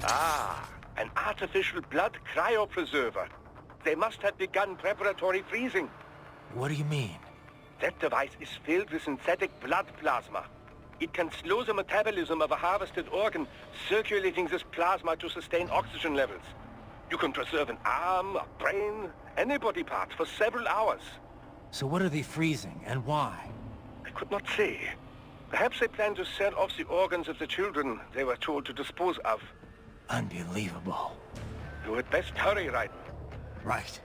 Ah, an artificial blood cryopreserver. They must have begun preparatory freezing. What do you mean? That device is filled with synthetic blood plasma. It can slow the metabolism of a harvested organ, circulating this plasma to sustain oxygen levels. You can preserve an arm, a brain, any body part for several hours. So what are they freezing, and why? I could not say. Perhaps they plan to sell off the organs of the children they were told to dispose of. Unbelievable. You had best hurry, Raiden. Right.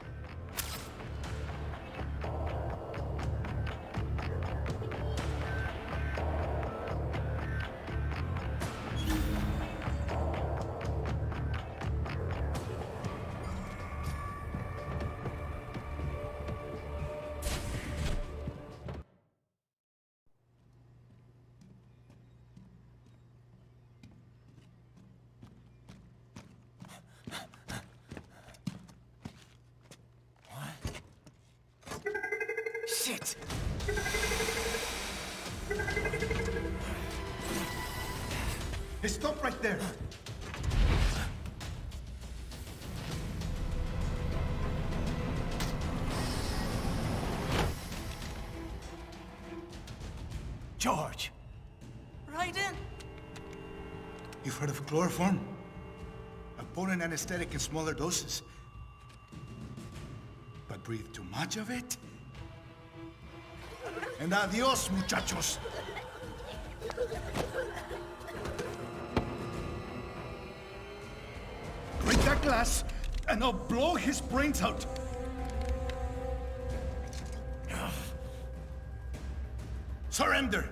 Shit! Hey, stop right there! George! You've heard of chloroform? A potent anesthetic in smaller doses. But breathe too much of it? And adios, muchachos! Break that glass, and I'll blow his brains out! Surrender!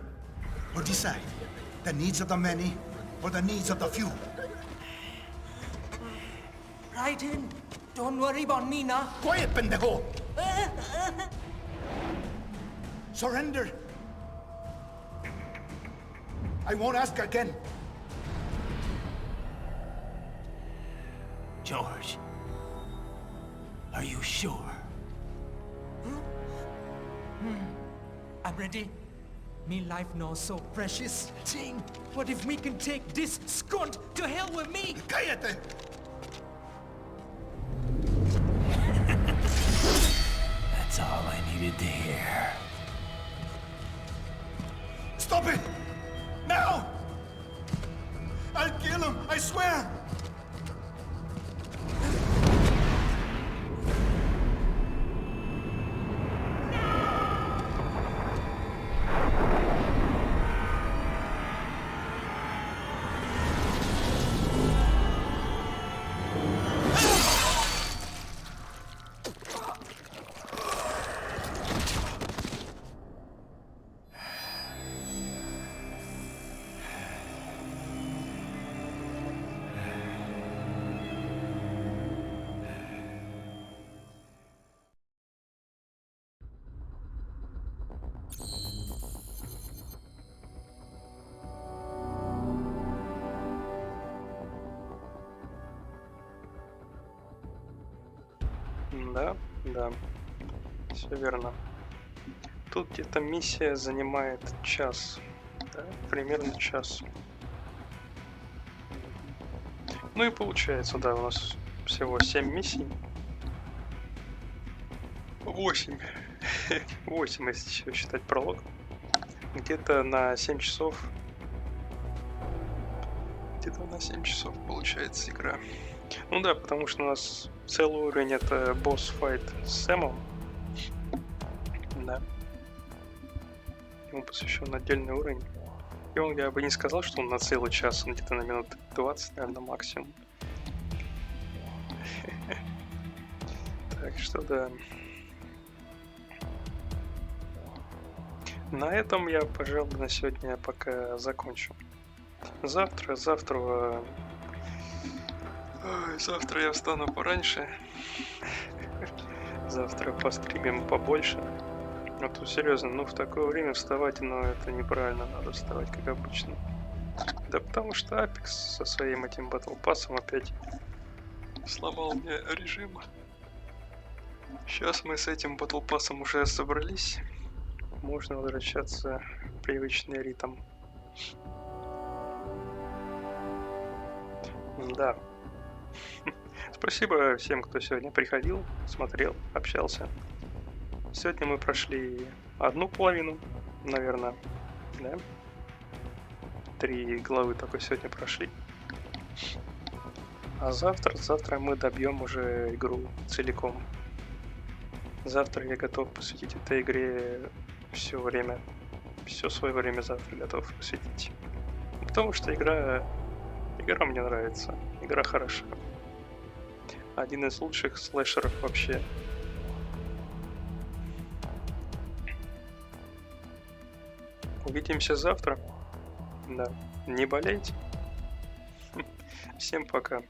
Or decide. The needs of the many, or the needs of the few. Raiden, don't worry about me now. Quiet, pendejo! Surrender! I won't ask again. George, are you sure? I'm ready. Me life now so precious. Ding, what if me can take this skunt to hell with me? Cállate! That's all I needed to hear. Stop it! Now! I'll kill him, I swear! Да, все верно. Тут где-то миссия занимает час, да, примерно час. Ну и получается, да, у нас всего 7 миссий. 8, если еще считать пролог. Где-то на 7 часов. Где-то на 7 часов получается игра. Ну да, потому что у нас целый уровень это босс-файт с Сэмом. Да. Ему посвящен отдельный уровень. И он, я бы не сказал, что он на целый час, он где-то на минут 20, наверное, максимум. Так что да. На этом я, пожалуй, на сегодня пока закончу. Завтра я встану пораньше. Завтра постримим побольше. А то серьезно, ну в такое время вставать, но это неправильно, надо вставать как обычно. Да потому что Apex со своим этим Battle Pass'ом опять сломал мне режим. Сейчас мы с этим Battle Pass'ом уже собрались. Можно возвращаться в привычный ритм. Да. Спасибо всем, кто сегодня приходил, смотрел, общался. Сегодня мы прошли одну половину, наверное, да? 3 главы только сегодня прошли. А завтра мы добьем уже игру целиком. Завтра я готов посвятить этой игре все свое время завтра готов посвятить. Потому что игра мне нравится, игра хороша. Один из лучших слэшеров вообще. Увидимся завтра. Да, не болейте. Всем пока.